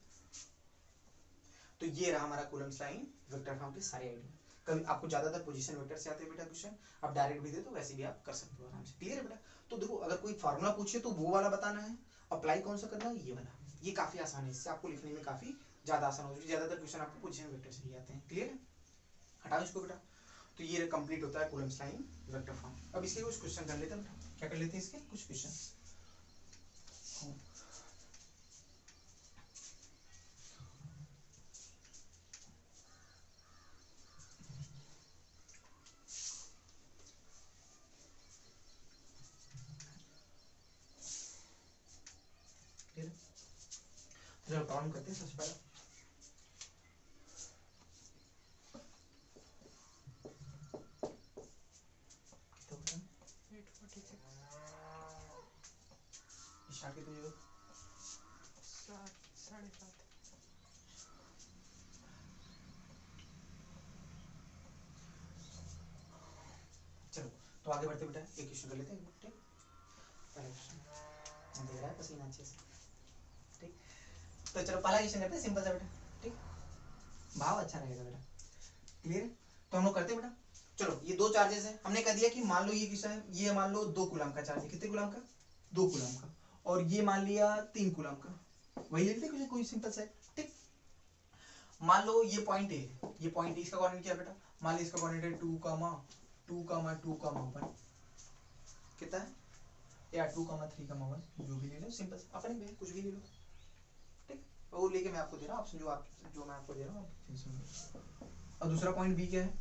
तो ये रहा हमारा कूलम्स लाइन वेक्टर फॉर्म के सारे आइडिया। कभी आपको ज्यादातर पोजीशन वेक्टर से आते हैं बेटा क्वेश्चन, आप डायरेक्ट भी दे तो वैसे भी आप कर सकते हो आराम से। क्लियर है बेटा? तो देखो अगर कोई फार्मूला पूछे तो वो वाला बताना है, अप्लाई कौन सा करना है ये वाला। ये काफी आसान है, इससे आपको लिखने में काफी ज्यादा आसान हो, ज्यादातर क्वेश्चन आपको पोजीशन वेक्टर से ही आते हैं। क्लियर है? हटाओ इसको बेटा। तो ये कंप्लीट होता है कूलम्स लाइन वेक्टर फॉर्म। अब इसके कुछ क्वेश्चन कर लेते हैं बेटा। क्या कर लेते हैं इसके कुछ क्वेश्चन। चलो प्रॉब्लम करते हैं सबसे पहले। स्टार्ट कितने बजे? 7:30। चलो तो आगे बढ़ते बेटा, एक क्वेश्चन कर लेते हैं। ठीक, पहला क्वेश्चन देख रहा है पसीना अच्छे से। ठीक, तो चलो पहला क्वेश्चन करते हैं, सिंपल सा बेटा। ठीक, भाव अच्छा रहेगा बेटा। क्लियर? तो हम लोग करते हैं बेटा। चलो ये दो चार्जेस है, हमने कह दिया कि मान लो ये किसका है, ये मान लो 2 कूलम का चार्ज है। कितने कूलम का? 2 कूलम का। और ये मान लिया 3 कूलम का। वही ले लेते हैं कोई सिंपल सा है। ठीक, मान लो ये पॉइंट है, ये पॉइंट इसका कोऑर्डिनेट क्या है बेटा? मान लो इसका कोऑर्डिनेट है 2,2,2,1। कितना है? या 2,3,1, जो भी ले लो सिंपल, अपने में कुछ भी ले लो। ठीक, वो लेके मैं आपको दे रहा हूँ ऑप्शन, जो मैं आपको दे रहा हूँ। और दूसरा पॉइंट बी क्या है?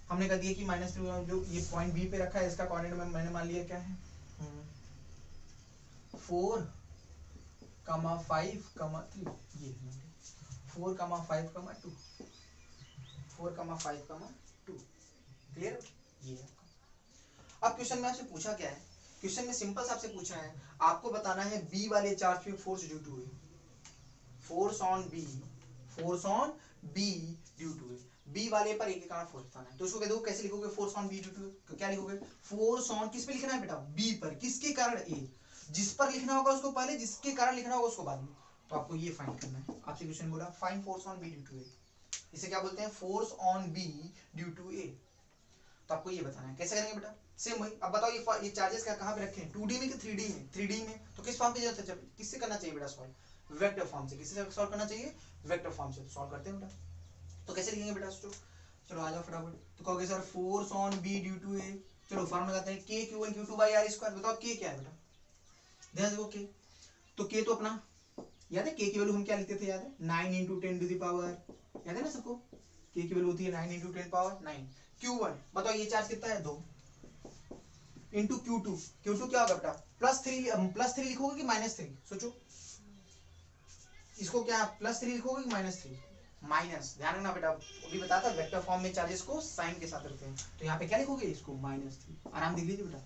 हमने कह दिया कि -3, जो ये पॉइंट बी पे रखा है इसका कोऑर्डिनेट में मैंने मान लिया क्या है? 4,5,3। ये 4,5,2, 4,5,2। क्लियर? ये है आपका। अब क्वेश्चन में आपसे पूछा क्या है? क्वेश्चन में सिंपल सा आपसे पूछा है, आपको बताना है बी वाले चार्ज पे फोर्स ड्यू टू है। Force on B due to है। बी वाले पर एक के कारण फोर्स बताना है। तो उसको कह दो कैसे लिखोगे? Force on B due to, तो क्या लिखोगे? फोर्स ऑन किस पे लिखना है बेटा? बी पर। किसके कारण? ए। जिस पर लिखना होगा उसको पहले, जिसके कारण लिखना होगा उसको बाद में। तो आपको ये फाइंड करना है। आपसे क्वेश्चन बोला find force on B due to A, इसे क्या बोलते हैं? Force on B due to A. तो आपको ये बताना है। कैसे करेंगे बेटा? सेम वही। अब बताओ ये चार्जेस क्या कहाँ पे रखे हैं? 2D में कि 3D में? 3D में। तो किस फॉर्म पे जरूरत है? किससे करना चाहिए बेटा सॉल्व? वेक्टर फॉर्म से। किससे सॉल्व करना चाहिए? वेक्टर फॉर्म से। सॉल्व करते हैं बेटा। तो कैसे लिखेंगे बेटा? चलो आ जाओ फटाफट। तो कहोगे sir force on B due to A. चलो फॉर्म लगाते हैं KQ1Q2/R²। बताओ K क्या है बेटा? ध्यान देखो K, तो K तो अपना याद है k की वैल्यू हम क्या लिखते थे, याद है 9 इंटू 10 टू द पावर, याद है ना सबको, k की वैल्यू होती है 9 इंटू 10 पावर 9। q1 बताओ ये चार्ज कितना है 2 इंटू q2, q2 क्या होगा बेटा +3 लिखोगे कि -3, सोचो इसको क्या +3 लिखोगे कि -3, माइनस। ध्यान रखना बेटा, अभी बताया था वेक्टर फॉर्म में चार्जेस को साइन के साथ रखते हैं, तो यहाँ पे क्या लिखोगे इसको -3, आराम देख लीजिए बेटा,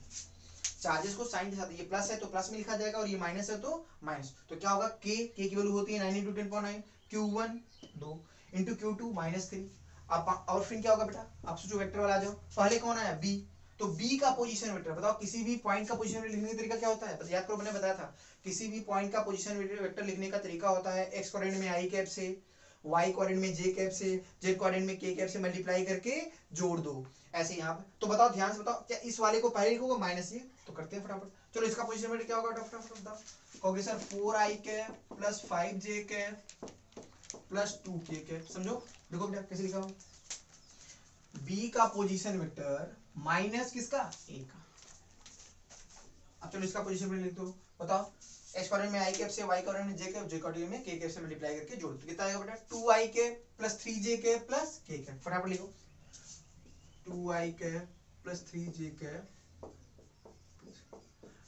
चार्जेस को साइन के साथ, ये प्लस है तो प्लस में लिखा जाएगा और ये माइनस है तो माइनस, तो क्या होगा k की वैल्यू होती है 9 इंटू 10 q1 2 इंटू q2 -3। अब और फिर क्या होगा बेटा, आप सोचो वेक्टर वाला आ जाओ, पहले कौन आया b, तो b का पोजीशन वेक्टर बताओ, किसी भी पॉइंट का पोजीशन वेक्टर लिखने का तरीका क्या होता है, याद करो मैंने बताया था, किसी भी पॉइंट का पोजीशन वेक्टर लिखने का तरीका होता है x कोऑर्डिनेट में i कैप से, y कोऑर्डिनेट में j कैप से, z कोऑर्डिनेट में k कैप से मल्टीप्लाई करके जोड़ दो, ऐसे यहाँ पे। तो बताओ ध्यान से बताओ, क्या इस वाले को पहले लिखोगे माइनस ये, तो करते हैं फटाफट, चलो इसका पोजीशन वेक्टर क्या होगा फटाफट बताओ, कहोगे sir 4i cap plus 5j cap plus 2k cap, समझो देखो बेटा कैसे लिखा हो, b का पोजीशन वेक्टर माइनस किसका a का। अब चलो इसका पोजीशन वेक्टर लिख दो, बताओ x कोऑर्डिनेट में i कैप से, y कोऑर्डिनेट में j कैप, j कोऑर्डिनेट में k कैप से मल्टीप्लाई करके जोड़ दो, कितना आएगा बेटा 2i cap plus 3j cap plus k cap, फटाफट लिखो 2i cap plus 3j cap.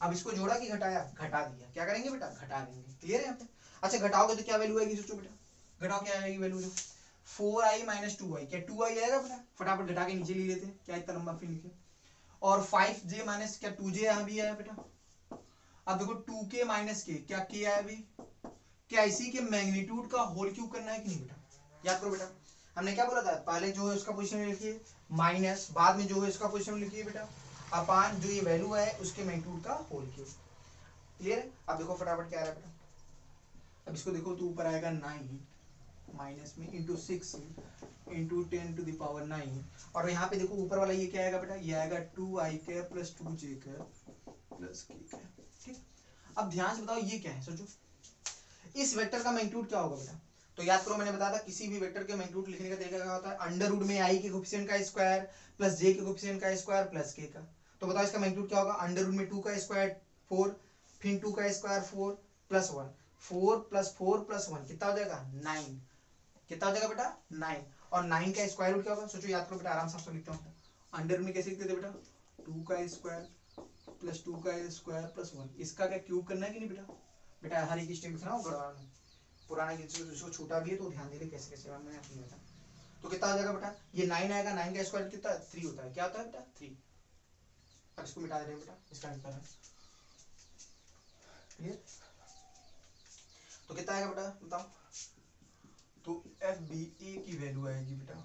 अब इसको जोड़ा कि घटाया, घटा दिया, क्या करेंगे बेटा घटा देंगे, क्लियर है यहाँ पे। अच्छा घटाओगे तो क्या वैल्यू आएगी, सोचो बेटा घटाओ क्या आएगी वैल्यू, जो 4i माइनस 2i, क्या 2i आएगा बेटा, फटाफट घटा के नीचे ले लेते हैं, क्या इतना लंबा फिर लिखे, और 5j माइनस क्या 2j यहाँ भी आया बेटा, अब देखो 2k माइनस k, क्या k आया अभी, क्या इसी के मैग्नीट्यूड का होल क्यूब करना है कि नहीं बेटा, याद करो बेटा हमने क्या बोला था, पहले जो है उसका पोजीशन लिखिए माइनस, बाद में जो है उसका पोजीशन लिखिए बेटा अपान जो ये वैल्यू है उसके मैग्नीट्यूड का होल क्यूब, क्लियर है। अब देखो फटाफट क्या आ रहा है बेटा, अब इसको देखो तो ऊपर आएगा 9 माइनस में into 6 into 10 to the power 9, और यहाँ पे देखो ऊपर वाला ये क्या आएगा बेटा, ये आएगा 2i cap plus 2j cap plus k cap, ठीक। अब ध्यान से बताओ ये क्या है, सोचो इस वेक्टर का मैग्नीट्यूड क्या होगा बेटा, तो याद करो मैंने बताया था किसी भी वेक्टर के मैग्नीट्यूड लिखने का तरीका क्या होता है, अंडर रूट में i के कोएफिशिएंट का स्क्वायर प्लस j के कोएफिशिएंट का स्क्वायर प्लस k का, तो बताओ इसका मैग्नीट्यूड क्या होगा, अंडर रूट में 2 का स्क्वायर 4, फिर 2 का स्क्वायर 4 प्लस 1, 4 प्लस 4 प्लस 1 कितना हो जाएगा 9, कितना हो जाएगा बेटा 9, और 9 का स्क्वायर रूट क्या होगा, सोचो याद करो बेटा आराम से लिखता हूँ, अंडर रूट में कैसे लिखते थे बेटा 2 का स्क्वायर प्लस 2 का स्क्वायर प्लस 1, इसका क्या क्यूब करना है कि नहीं बेटा, बेटा हर एक स्टेप लिखना हो, पुराना जिसको छोटा भी है तो ध्यान दे रहे कैसे कैसे मैंने अपनी बेटा, तो कितना हो जाएगा बेटा, ये 9 आएगा, 9 का स्क्वायर कितना 3 होता है, क्या होता है बेटा 3, अब इसको मिटा दे रहे हैं बेटा, इसका निकल रहा है, क्लियर। तो कितना आएगा बेटा बताओ, तो FBA की वैल्यू आएगी बेटा,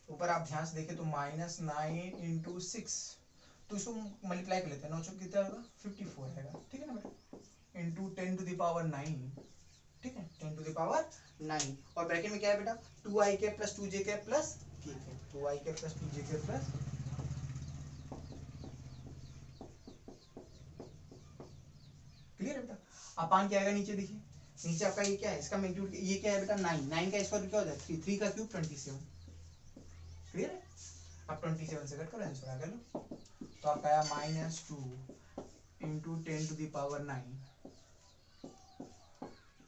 ऊपर आप ध्यान से देखें तो -9 इंटू 6, तो इसको मल्टीप्लाई कर लेते हैं, 9 चौक कितना होगा 54 आएगा, ठीक है ना बेटा, इंटू 10 टू द पावर 9, ठीक है 10 टू द पावर 9, और ब्रैकेट में क्या है बेटा 2i के प्लस 2j के प्लस k के, 2i के प्लस 2j के प्लस, क्लियर है बेटा। अपान क्या आएगा नीचे, देखिए नीचे आपका ये क्या है, इसका मैग्नीट्यूड ये क्या है बेटा 9, 9 का स्क्वायर क्या हो जाएगा 3, 3 का क्यूब 27, क्लियर है। अब 27 से कट करो आंसर आ गया लो, तो आपका आया -2 into 10 to the power 9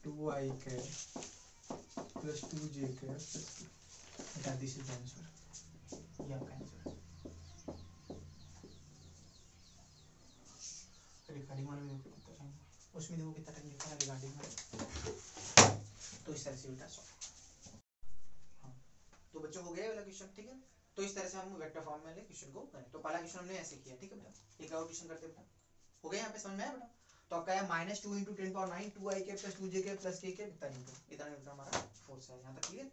2i के प्लस 2j के बेटा, दिस इज आंसर, ये आपका आंसर है। रिकॉर्डिंग वाले में देखो कितना टाइम, उसमें देखो कितना टाइम लिखा है रिकॉर्डिंग में, तो इस तरह से बेटा सॉल्व, हाँ तो बच्चों हो गया वाला क्वेश्चन, ठीक है। तो इस तरह से हम वेक्टर फॉर्म में वाले क्वेश्चन को करें, तो पहला क्वेश्चन हमने ऐसे किया, ठीक है बेटा, एक और क्वेश्चन करते हैं बेटा, हो गया यहाँ पे समझ में आया बेटा, तो आपका है -2 इंटू 10 पावर 9 2i के प्लस 2j के प्लस k के, इतना न्यूटन हमारा फोर्स है, यहाँ तक क्लियर।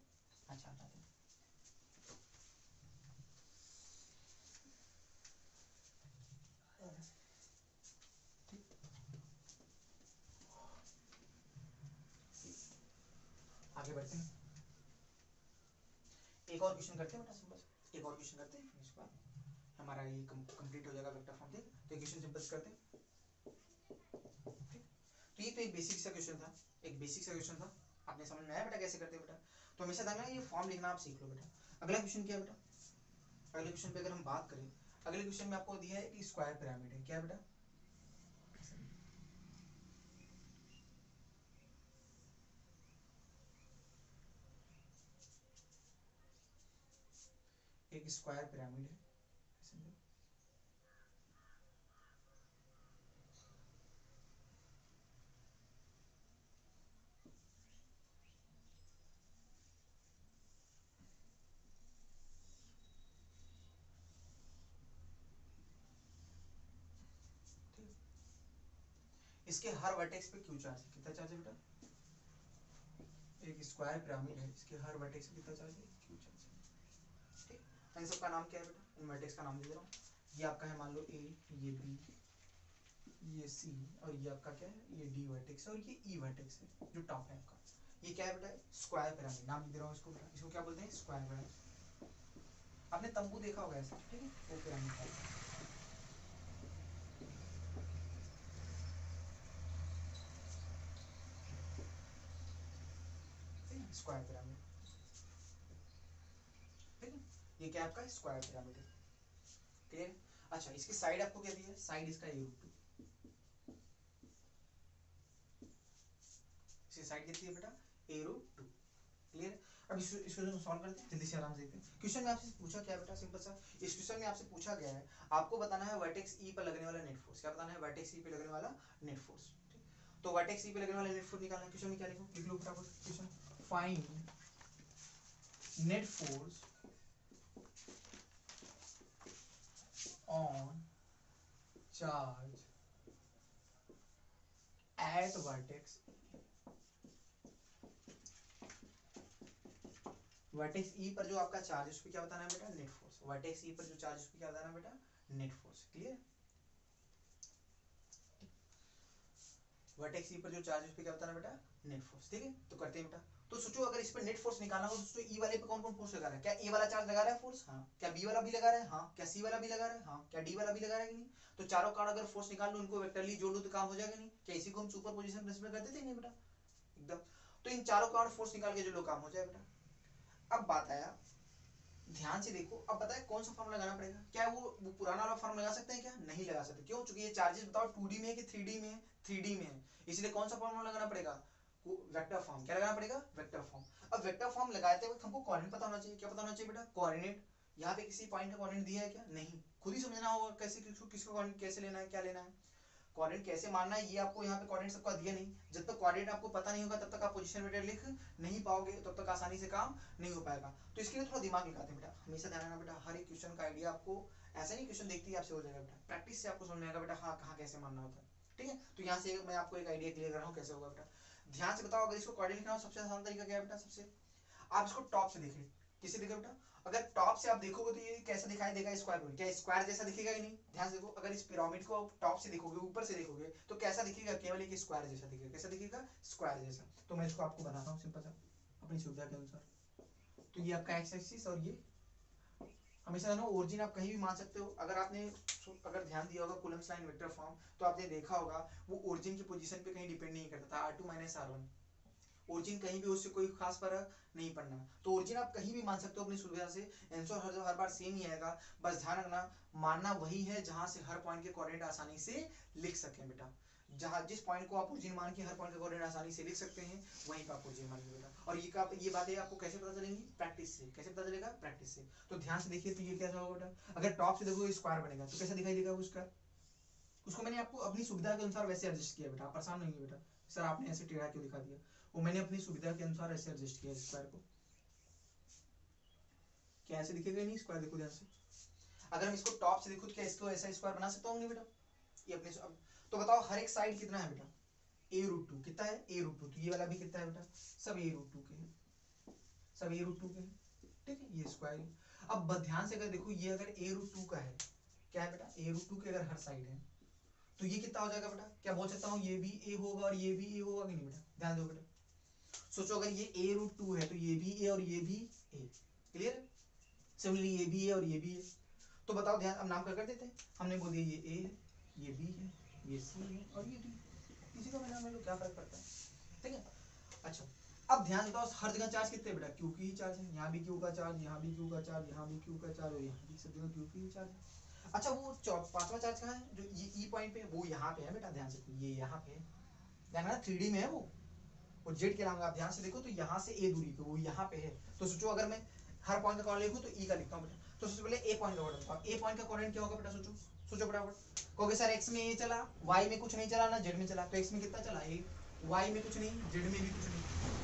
अच्छा आते हैं आगे बढ़ते हैं, एक और क्वेश्चन करते हैं बेटा सिंपल, एक और क्वेश्चन करते हैं, इसके बाद हमारा ये कंप्लीट हो जाएगा वेक्टर फॉर्म, ठीक। तो क्वेश्चन सिंपल करते हैं, ठीक। तो ये तो एक बेसिक सा क्वेश्चन था, एक बेसिक सा क्वेश्चन था, आपने समझ में आया बेटा कैसे करते हैं बेटा, तो हमेशा ध्यान रखना ये फॉर्म लिखना आप सीख लो बेटा। अगला क्वेश्चन क्या है बेटा, अगले क्वेश्चन पे अगर हम बात करें, अगले क्वेश्चन में आपको दिया है कि स्क्वायर पिरामिड है, क्या है बेटा, एक स्क्वायर पिरामिड है, समझो। इसके हर वर्टेक्स पे क्यू चार्ज है, कितना चार्ज है बेटा? एक स्क्वायर पिरामिड है, इसके हर वर्टेक्स पे कितना चार्ज है? क्यू चार्ज है। ठीक, इन सब का नाम क्या है बेटा? इन वर्टेक्स का नाम दे दे रहा हूँ। ये आपका है मान लो ए, ये बी, ये सी, और ये आपका क्या है? ये डी वर्टेक्स है, और ये ई वर्टेक्स है जो टॉप है आपका। ये क्या है बेटा? स्क्वायर पिरामिड, नाम दे रहा हूँ इसको बेटा। इसको क्या बोलते हैं? Square pyramid. आपने तंबू देखा होगा ऐसा, ठीक है, वो पिरामिड टाइप। स्क्वायर पिरामिड, ठीक है, ये क्या आपका स्क्वायर पिरामिड है। क्लियर? अच्छा, इसकी साइड आपको क्या दी है? साइड इसका a√2, इसकी साइड कितनी है बेटा? a√2। क्लियर? अब इसको जो सॉल्व करते हैं जल्दी से, आराम से देखते हैं। क्वेश्चन में आपसे पूछा क्या बेटा? सिंपल सा, इस क्वेश्चन में आपसे पूछा गया है, आपको बताना है वर्टेक्स ई पर लगने वाला नेट फोर्स। क्या बताना है? वर्टेक्स ई पे लगने वाला नेट फोर्स। ठीक, तो वर्टेक्स ई पे लगने वाला नेट फोर्स निकालना है। क्वेश्चन में क्या लिखो? लिख लो फटाफट question. Find net force on charge at vertex, vertex E पर जो आपका चार्ज है उस पर क्या बताना है बेटा? Net force. वर्टेक्स ई पर जो चार्ज है उस पर क्या बताना है बेटा? Net force. Clear? Vertex E पर जो चार्ज है उस पर क्या बताना है बेटा? Net force. ठीक है, तो करते हैं बेटा। तो सोचो अगर इस पर नेट फोर्स निकालना हो तो सोचो ई वाले पे कौन कौन फोर्स लगा रहा है? क्या ए वाला चार्ज लगा रहा है फोर्स? हाँ। क्या बी वाला भी लगा रहा है? हाँ। क्या सी वाला भी लगा रहा है? हाँ। क्या डी वाला भी लगा रहा है कि नहीं? तो चारों कार्ड अगर फोर्स निकाल लो, उनको वेक्टरली जोड़ लो तो काम हो जाएगा नहीं? क्या इसी को हम सुपर पोजिशन प्रिंसिपल करते थे? नहीं बेटा, एकदम। तो इन चारों कार्ड फोर्स निकाल के जो लो काम हो जाए बेटा। अब बात आया, ध्यान से देखो, अब बताए कौन सा फॉर्म लगाना पड़ेगा? क्या वो पुराना वाला फॉर्म लगा सकते हैं क्या? नहीं लगा सकते। क्यों? चूंकि ये चार्जेस बताओ 2D में है कि 3D में है? 3D में है, इसलिए कौन सा फॉर्म लगाना पड़ेगा? Vector form. क्या लगाना पड़ेगा? Vector form. अब वेक्टर फॉर्म लगाते वक्त हमको कोऑर्डिनेट पता होना चाहिए। क्या पता होना चाहिए बेटा? कोऑर्डिनेट। यहाँ पे किसी पॉइंट का कोऑर्डिनेट दिया है क्या? नहीं। खुद ही समझना होगा कैसे किसका कोऑर्डिनेट कैसे लेना है, क्या लेना है, कोऑर्डिनेट कैसे मारना है। ये आपको यहाँ पे कोऑर्डिनेट सबका दिया नहीं। जब तक कोऑर्डिनेट आपको पता नहीं होगा तब तक आप पोजीशन वेक्टर लिख नहीं पाओगे, तब तक आसानी से काम नहीं हो पाएगा। तो इसके लिए थोड़ा दिमाग लगाते हैं बेटा। हमेशा ध्यान रखना बेटा, हर एक क्वेश्चन का आइडिया आपको ऐसा नहीं क्वेश्चन देखते ही आपसे हो जाएगा बेटा, प्रैक्टिस से आपको समझ में आएगा बेटा। हाँ, कहाँ कैसे मारना होता है। ठीक है, तो यहाँ से मैं आपको एक आइडिया क्लियर कर रहा हूँ कैसे होगा बेटा। ध्यान से बताओ, अगर इसको कोऑर्डिनेट लिखना हो सबसे आसान तरीका क्या है बेटा? सबसे आप इसको टॉप से देखिए। किससे देखे बेटा? अगर टॉप से आप देखोगे तो ये कैसा दिखाई देगा? स्क्वायर। क्या स्क्वायर जैसा दिखेगा कि नहीं? ध्यान से देखो, अगर इस पिरामिड को टॉप से देखोगे, ऊपर से देखोगे तो कैसा दिखेगा? केवल एक स्क्वायर जैसा दिखेगा। कैसा दिखेगा? स्क्वायर जैसा। तो मैं इसको आपको बताता हूँ सिंपल सा, अपनी सुविधा के अनुसार। तो ये आपका एक्स एक्सिस, और ये हमेशा ना ओरिजिन आप कहीं भी मान सकते हो। अगर ध्यान दिया होगा कूलम्स लाइन वेक्टर फॉर्म, तो आपने देखा होगा वो ओरिजिन की पोजीशन पे कहीं डिपेंड नहीं करता था। R2 - R1, ओरिजिन कहीं भी उससे कोई खास फर्क नहीं पड़ना। तो ओरिजिन आप कहीं भी मान सकते हो अपनी सुविधा से। आंसर हर बार सेम ही आएगा। बस ध्यान रखना, मानना वही है जहां से हर पॉइंट के कोऑर्डिनेट आसानी से लिख सकें बेटा। जहां जिस पॉइंट को आप ओरिजिन मान के हर पॉइंट का कोऑर्डिनेट आसानी से लिख सकते हैं, वहीं पर आप ओरिजिन मानिए बेटा। और ये बातें आपको कैसे पता चलेंगी? प्रैक्टिस से। कैसे पता चलेगा? प्रैक्टिस से। तो ध्यान से देखिए, तो ये कैसा होगा बेटा? अगर टॉप से देखोगे स्क्वायर बनेगा, तो कैसा दिखाई देगा वो स्क्वायर? उसको मैंने आपको अपनी सुविधा के अनुसार वैसे एडजस्ट किया बेटा, आप परेशान नहीं है बेटा। सर आपने ऐसे टेढ़ा क्यों दिखा दिया? वो मैंने अपनी सुविधा के अनुसार ऐसे एडजस्ट किया स्क्वायर को। क्या ऐसे दिखेगा? नहीं स्क्वायर, देखो ध्यान से। अगर हम इसको टॉप से देखो तो क्या इसको ऐसा स्क्वायर बना सकता हूँ? नहीं बेटा। ये अपने तो बताओ हर एक साइड कितना है बेटा? a√2 कितना है? a√2। तो ये वाला भी कितना है बेटा? सब a√2 के हैं, सब a√2 के हैं। ठीक है, ये स्क्वायर है। अब ध्यान से अगर देखो, ये अगर a√2 का है, क्या है बेटा? a√2 के अगर हर साइड है तो ये कितना हो जाएगा बेटा? क्या बोल सकता हूँ? ये भी a होगा और ये भी a होगा कि नहीं बेटा? ध्यान दो बेटा, सोचो अगर ये a√2 है तो ये भी a और ये भी a। क्लियर? सिमिलरली ये भी a और ये भी a। तो बताओ, ध्यान, अब नाम कर देते हैं। हमने बोल दिया ये a है, ये b है, ये c है और ये d। किसी को भी नाम ले लो, क्या फर्क पड़ता है? ठीक है। अच्छा, अब ध्यान बताओ, हर जगह चार्ज कितने बेटा? क्यू की ही चार्ज है। यहाँ भी क्यू का चार्ज, यहाँ भी क्यू का चार्ज, यहाँ भी क्यू का चार्ज, और यहाँ भी सब जगह क्यू की ही चार्ज है। अच्छा, वो पांचवा चार्ज कहाँ है? जो ये ई पॉइंट पे, वो यहाँ पे है बेटा। ध्यान से, ये यहाँ पे है। ध्यान रखना 3D में है वो जेड के नाम। आप ध्यान से देखो तो यहाँ से ए दूरी पे वो यहाँ पे है। तो सोचो अगर मैं हर पॉइंट का कॉर्डिनेट लिखूं तो ई का लिखता हूँ बेटा। तो सबसे पहले ए पॉइंट का कोऑर्डिनेट, ए पॉइंट का कोऑर्डिनेट क्या होगा बेटा, सोचो सोचो फटाफट। कहोगे सर एक्स में ए चला, वाई में कुछ नहीं चला ना जेड में चला, तो एक्स में कितना चला ए, वाई में कुछ नहीं, जेड में भी कुछ नहीं,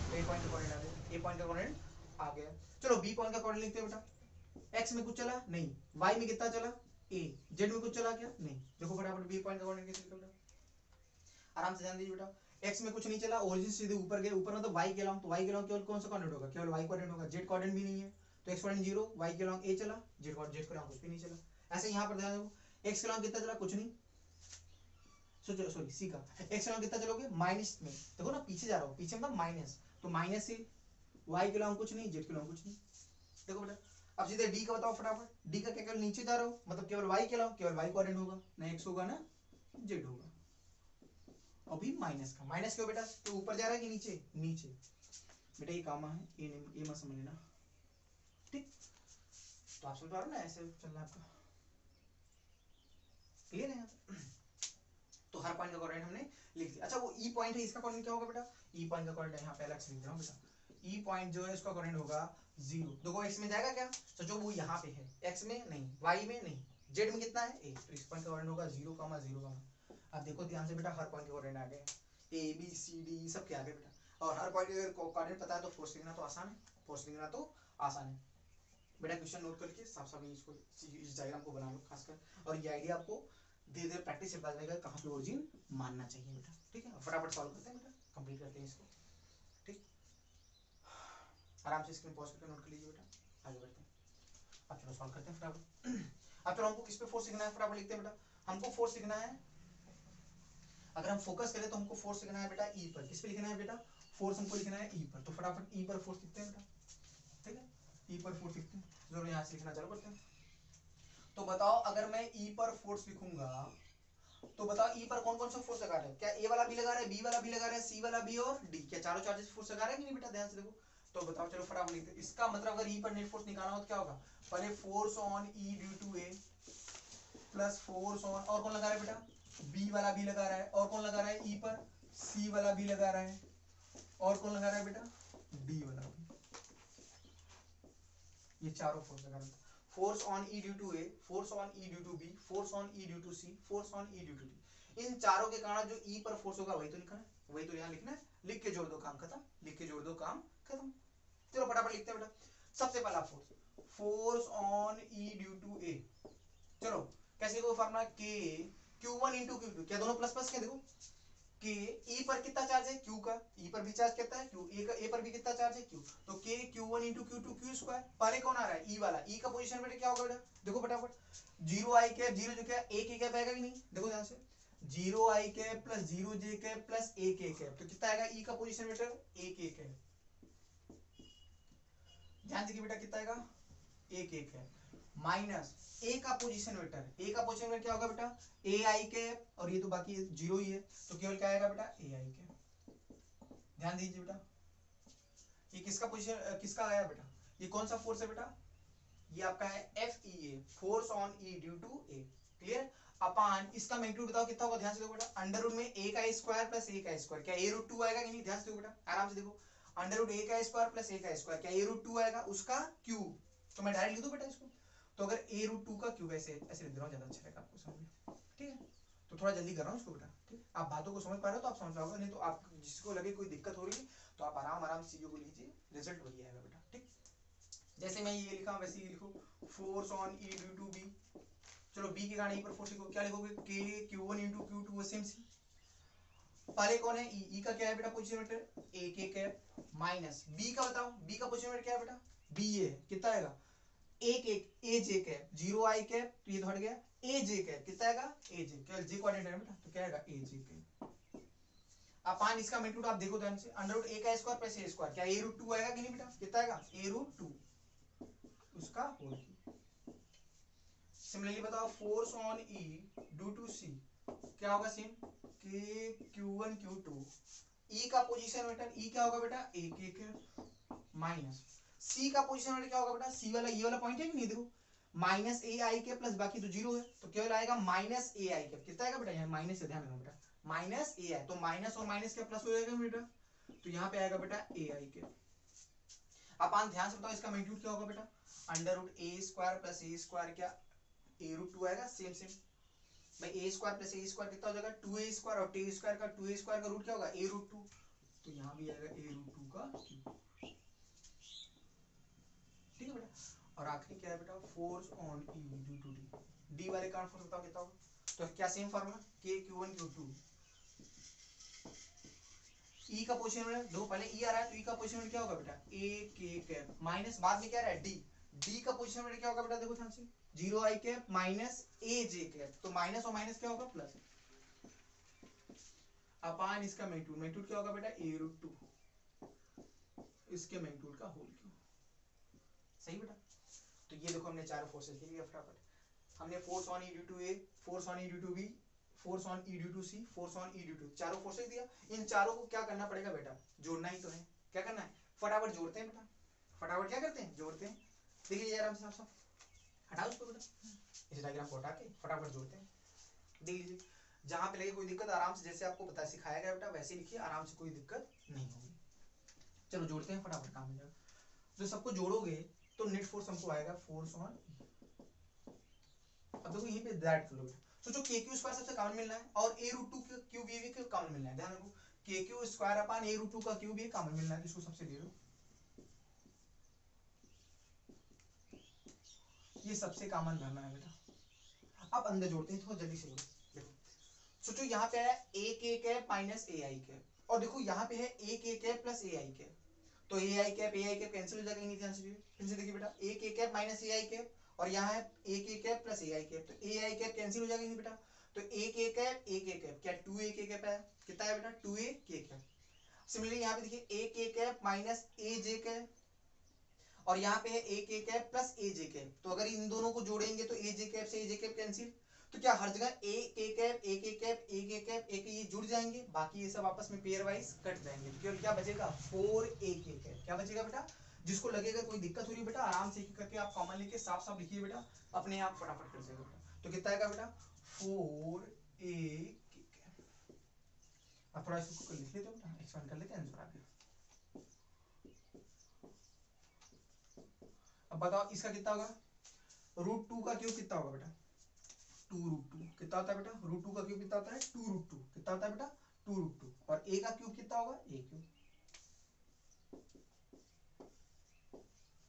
तो ए पॉइंट का कोऑर्डिनेट आ गया, ए पॉइंट का कोऑर्डिनेट आ गया। चलो बी पॉइंट का कोऑर्डिनेट लिखते हैं बेटा, एक्स में कुछ चला नहीं, वाई में कितना चला ए, जेड में कुछ चला क्या नहीं, देखो फटाफट बी पॉइंट का कोऑर्डिनेट कैसे निकल रहा है, आराम से ध्यान दीजिए बेटा। एक्स में कुछ नहीं चला, ओरिजिन सीधे ऊपर गए, ऊपर मतलब वाई के अलोंग, तो वाई के अलोंग केवल कौन सा कोऑर्डिनेट होगा, केवल वाई कोऑर्डिनेट होगा, जेड कोऑर्डिनेट भी नहीं है, तो एक्स कोऑर्डिनेट 0, वाई के अलोंग ए चला, जेड कोऑर्डिनेट कुछ भी नहीं चला। ऐसे यहां पर ध्यान दो, एक्स के अलोंग कितना चला, कुछ नहीं, सोचो सॉरी सी का, एक्स के अलोंग कितना चलोगे माइनस में, देखो ना पीछे जा रहा हूं, पीछे मतलब माइनस, तो माइनस से वाई के अलोंग कुछ नहीं, जेड के अलोंग कुछ नहीं, देखो बेटा। अब सीधे डी का बताओ फटाफट, डी का क्या, केवल नीचे जा रहा हूं, मतलब केवल वाई के अलोंग, केवल वाई कोऑर्डिनेट होगा ना, एक्स होगा ना जेड होगा, अभी माइनस का, माइनस क्यों बेटा, तो ऊपर जा रहा है कि नीचे, नीचे बेटा, ये कामा है, ये मत समझ लेना, ठीक। तो आप समझ पा रहे हो ना, ऐसे चलना है आपका, क्लियर है यहाँ पे? तो हर पॉइंट का कोऑर्डिनेट हमने लिख दिया। अच्छा वो ई पॉइंट है, इसका कोऑर्डिनेट क्या होगा बेटा, ई पॉइंट का कोऑर्डिनेट यहाँ पे अलग से लिख रहा हूँ बेटा, ई पॉइंट जो है इसका कोऑर्डिनेट होगा 0, देखो एक्स में जाएगा क्या, तो जो वो यहाँ पे है, एक्स में नहीं, वाई में नहीं, जेड में कितना है ए, तो इस पॉइंट का कोऑर्डिनेट होगा 0, 0, अब देखो ध्यान से बेटा, हर पॉइंट के कोऑर्डिनेट आ गए, ए बी सी डी सब के आ गए बेटा, और हर पॉइंट के कोऑर्डिनेट पता है तो फोर्स लिखना तो आसान है, फोर्स लिखना तो आसान है बेटा। क्वेश्चन नोट करके साफ साफ इसको, इस डायग्राम को बना लो खासकर, और ये आइडिया आपको धीरे धीरे प्रैक्टिस से पता चलेगा कहाँ पे ओरिजिन मानना चाहिए बेटा, ठीक है। फटाफट सॉल्व करते हैं बेटा, कंप्लीट करते हैं इसको, ठीक। आराम से स्क्रीन पॉज करके नोट कर लीजिए बेटा, आगे बढ़ते हैं। अब चलो सॉल्व करते हैं फटाफट। अब चलो हमको किस पे फोर्स लिखना है, फटाफट लिखते हैं बेटा, हमको फोर्स लिखना है, अगर हम फोकस करें तो हमको फोर्स लिखना है बेटा ई पर, किस पे लिखना है बेटा, फोर्स हमको लिखना है ई पर, तो फटाफट ई पर फोर्स लिखते हैं बेटा, ठीक है, ई पर फोर्स लिखते हैं, जरूर यहाँ से लिखना चालू करते हैं। तो बताओ अगर मैं ई पर फोर्स लिखूंगा, तो बताओ ई पर कौन कौन सा फोर्स लगा रहे हैं, क्या ए वाला भी लगा रहा है, बी वाला भी लगा रहा है, सी वाला भी और डी, क्या चारों चार्जेस फोर्स लगा रहे हैं कि नहीं बेटा, ध्यान से देखो। तो बताओ चलो फटाफट लिखते हैं, इसका मतलब अगर ई पर नेट फोर्स निकालना हो तो क्या होगा, पहले force on E due to A plus force on, और कौन लगा रहा है बेटा, बी वाला भी लगा रहा है, और कौन लगा रहा है ई पर, सी वाला भी लगा रहा है, और कौन लगा रहा है बेटा, डी वाला भी, ये चारों फोर्स लगा रहा है। Force on E due to A, force on E due to B, force on E due to C, force on E due to D, इन चारों के कारण जो ई पर फोर्स होगा वही तो लिखना है, वही तो यहाँ लिखना है, लिख के जोड़ दो काम खत्म, लिख के जोड़ दो काम खत्म। चलो फटाफट लिखते हैं बेटा, सबसे पहला force, force on E due to A, चलो कैसे लिखोगे फार्मूला, के Q1 इंटू Q2, क्या दोनों प्लस प्लस, क्या देखो के ई पर कितना चार्ज है Q का, ई पर भी चार्ज कितना है Q, ए का ए पर भी कितना चार्ज है Q, तो के Q1 into Q2 Q square, पहले कौन आ रहा है ई वाला, ई का पोजीशन बेटा क्या होगा बेटा, देखो फटाफट, 0 i कैप 0 जो क्या a के कैप आएगा कि नहीं, देखो ध्यान से, 0 i cap plus 0 j cap plus a के कैप, तो कितना आएगा ई का पोजीशन बेटा a के कैप, ध्यान देखिए बेटा कितना आएगा a के कैप, माइनस ए का पोजीशन वेक्टर, ए का पोजीशन वेक्टर क्या होगा बेटा ए आई कैप, और ये तो बाकी जीरो ही है, तो केवल क्या आएगा बेटा ए आई कैप। ध्यान दीजिए बेटा, ये किसका पोजीशन, किसका आया बेटा, ये कौन सा फोर्स है बेटा, ये आपका है F E A, force on E due to A, clear, अपान इसका मैग्नीट्यूड बताओ कितना होगा, ध्यान से देखो बेटा, अंडर रूट में ए का स्क्वायर प्लस ए का स्क्वायर, क्या ए रूट 2 आएगा कि नहीं, ध्यान से देखो बेटा, आराम से देखो, अंडर रूट ए का स्क्वायर प्लस ए का स्क्वायर, क्या ए रूट 2 आएगा, उसका क्यूब, तो मैं डायरेक्ट लिख दूं बेटा इसको, तो अगर ए रूट 2 का क्यूब, ऐसे ऐसे लिख दे रहा हूं, ज्यादा अच्छा रहेगा आपको समझ में, ठीक है। तो थोड़ा जल्दी कर रहा हूं इसको बेटा, ठीक, आप बातों को समझ पा रहे हो तो आप समझ पाओगे, नहीं तो आप जिसको लगे कोई दिक्कत हो रही है तो आप आराम आराम से चीजों को लीजिए, रिजल्ट वही आएगा बेटा, ठीक। जैसे मैं ये लिखा वैसे ही लिखो, force on E due to B, चलो बी के कारण ई पर फोर्स लिखो, क्या लिखोगे के Q1 इंटू Q2 सेम सी, पहले कौन है ई का क्या है बेटा पोजीशन वेक्टर ए के कैप, माइनस बी का बताओ, बी का पोजीशन वेक्टर क्या है बेटा बी ए, कितना आएगा एक एक ए जे कैप, 0 आई कैप, तो ये तो हट गया, ए जे कैप कितना आएगा ए जे, केवल जे कोऑर्डिनेट है बेटा, तो क्या आएगा ए जे कैप, अपान इसका मैग्नीट्यूड आप देखो ध्यान से, अंडर रूट ए का स्क्वायर प्लस ए स्क्वायर, क्या ए रूट 2 आएगा कि नहीं बेटा, कितना आएगा ए रूट 2, उसका होल क्यूब। सिमिलरली बताओ force on E due to C, क्या होगा सेम, के Q1 Q2, ई का पोजीशन वेक्टर ई क्या होगा बेटा ए के कैप, माइनस सी का पोजीशन वेक्टर क्या होगा बेटा, सी वाला ये वाला पॉइंट है कि नहीं, देखो माइनस ए आई के प्लस बाकी तो जीरो है, तो केवल आएगा माइनस ए आई के, कितना आएगा बेटा यहाँ माइनस से, ध्यान रखना बेटा माइनस ए आई, तो माइनस और माइनस क्या प्लस हो जाएगा बेटा, तो यहाँ पे आएगा बेटा ए आई के, अपान ध्यान से बताओ इसका मैग्नीट्यूड क्या होगा बेटा, अंडर रूट ए स्क्वायर प्लस ए स्क्वायर क्या ए रूट टू आएगा, सेम सेम भाई ए स्क्वायर प्लस ए स्क्वायर कितना हो जाएगा 2a स्क्वायर, और टी स्क्वायर का 2a स्क्वायर का रूट क्या होगा ए रूट टू, तो यहाँ भी आएगा ए रूट टू का क्यूब, ठीक है बेटा। और आखिरी क्या है बेटा, force on E due to D, D वाले कारण फोर्स बताओ कितना होगा, तो क्या same formula K Q one Q two, E का पोजीशन में देखो पहले ई आ रहा है तो ई का पोजीशन में क्या होगा बेटा ए के कैप माइनस बाद में क्या रहा है डी, डी का पोजीशन में क्या होगा बेटा देखो ध्यान से 0 आई कैप माइनस ए जे कैप, तो माइनस और माइनस क्या होगा प्लस अपान इसका मैग्नीट्यूड, मैग्नीट्यूड क्या होगा बेटा ए रूट टू इसके मैग्नीट्यूड का होल क्यूब, सही बेटा। तो ये देखो हमने चारों फोर्सेस लिख लिया फटाफट, हमने force on E due to A, force on E due to B, force on E due to C, force on E due to, चारों फोर्सेस दिया। इन चारों को क्या करना पड़ेगा बेटा, जोड़ना ही तो है, क्या करना है फटाफट जोड़ते हैं बेटा, फटाफट क्या करते हैं जोड़ते हैं, देखिए आराम से साफ हटाओ उसको बेटा, इस डायग्राम को हटा के फटाफट जोड़ते हैं, देख लीजिए जहां पे लगे कोई दिक्कत आराम से जैसे आपको पता सिखाया गया बेटा वैसे लिखिए, आराम से कोई दिक्कत नहीं होगी। चलो जोड़ते हैं फटाफट काम हो जाएगा। जो सबको जोड़ोगे तो नेट फोर्स हमको आएगा फोर्स ऑन, अब देखो यहीं पे दैट फ्लो सोचो के क्यू स्क्वायर सबसे कॉमन मिलना है और ए रूट टू क्यूब ये भी कॉमन मिलना है, ध्यान रखो के क्यू स्क्वायर अपान ए रूट टू का क्यूब ये कॉमन मिलना है, तो इसको सबसे ले लो, ये सबसे कॉमन धरना है बेटा। अब अंदर जोड़ते हैं थोड़ा जल्दी से देखो, सोचो यहाँ पे है ए के कैप माइनस ए आई कैप, और देखो यहाँ पे है ए के कैप प्लस ए आई कैप, तो ए आई कैप कैंसिल हो जाएगा, ध्यान से फिर से देखिए बेटा ए के कैप माइनस ए आई कैप, और यहाँ है ए के कैप प्लस ए आई कैप, तो ए आई कैप कैंसिल हो जाएगा नहीं बेटा, तो ए के कैप क्या 2a के कैप है, कितना है बेटा 2a के कैप। सिमिलरली यहाँ पे देखिए ए के कैप माइनस ए जे कैप, और यहाँ पे है ए के कैप प्लस ए जे कैप, तो अगर इन दोनों को जोड़ेंगे तो ए जे कैप से ए जे कैप कैंसिल, तो क्या हर जगह ए के कैप ए के कैप ए के कैप ए के ये जुड़ जाएंगे, बाकी ये सब आपस में पेयर वाइज कट जाएंगे, तो केवल क्या बचेगा 4a के कैप, क्या बचेगा बेटा। जिसको लगेगा कोई दिक्कत हो रही है बेटा आराम से करके आप कॉमन लेके साफ साफ लिखिए बेटा, अपने आप फटाफट कर जाएगा बेटा। तो कितना आएगा बेटा 4a के कैप। अब थोड़ा इसको लिख लेते हो बेटा, एक्सपेंड कर लेते हैं आंसर आ गया। अब बताओ इसका कितना होगा, रूट टू का क्यूब कितना होगा बेटा 2 रूट टू, कितना होता है बेटा रूट टू का क्यूब कितना होता है 2 रूट टू, कितना होता है बेटा 2 रूट टू, और a का क्यूब कितना होगा a क्यूब।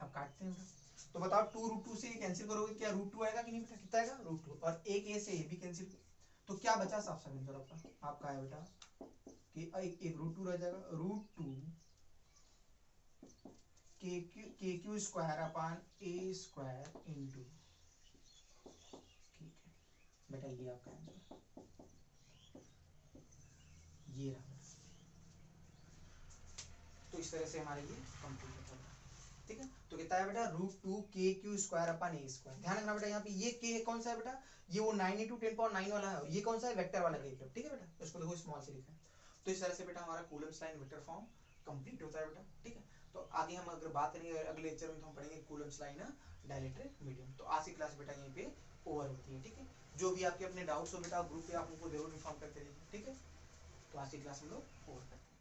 अब काटते हैं बेटा, तो बताओ 2 रूट टू से कैंसिल करोगे क्या रूट टू आएगा कि नहीं बेटा, कितना आएगा रूट टू, और एक a से a भी कैंसिल, तो क्या बचा साफ साफ आंसर आपका है बेटा कि एक रूट टू रह जाएगा, रूट टू के क्यू स्क्वायर अपान ए स्क्वायर इंटू, ठीक है बेटा ये आपका आंसर ये रहा। तो इस तरह से हमारे ये कंप्लीट होता है, ठीक है। तो कितना है बेटा रूट टू के क्यू स्क्वायर अपान ए स्क्वायर, ध्यान रखना बेटा यहाँ पे ये के कौन सा है बेटा, ये वो 9 × 10⁹ वाला है, ये कौन सा है वेक्टर वाला के, ठीक है बेटा, इसको देखो स्मॉल से लिखा है। तो इस तरह से बेटा हमारा Coulomb's line vector form complete होता है बेटा, ठीक है। तो आगे हम अगर बात करेंगे अगले लेक्चर में तो हम पढ़ेंगे कूलम्स लाइन डाइलेक्ट्रिक मीडियम। तो आज की क्लास बेटा यहीं पे ओवर होती है, ठीक है। जो भी आपके अपने डाउट्स हो बेटा ग्रुप पे आप उनको जरूर इन्फॉर्म करते रहिए, ठीक है। तो आज की क्लास हम लोग ओवर करते हैं।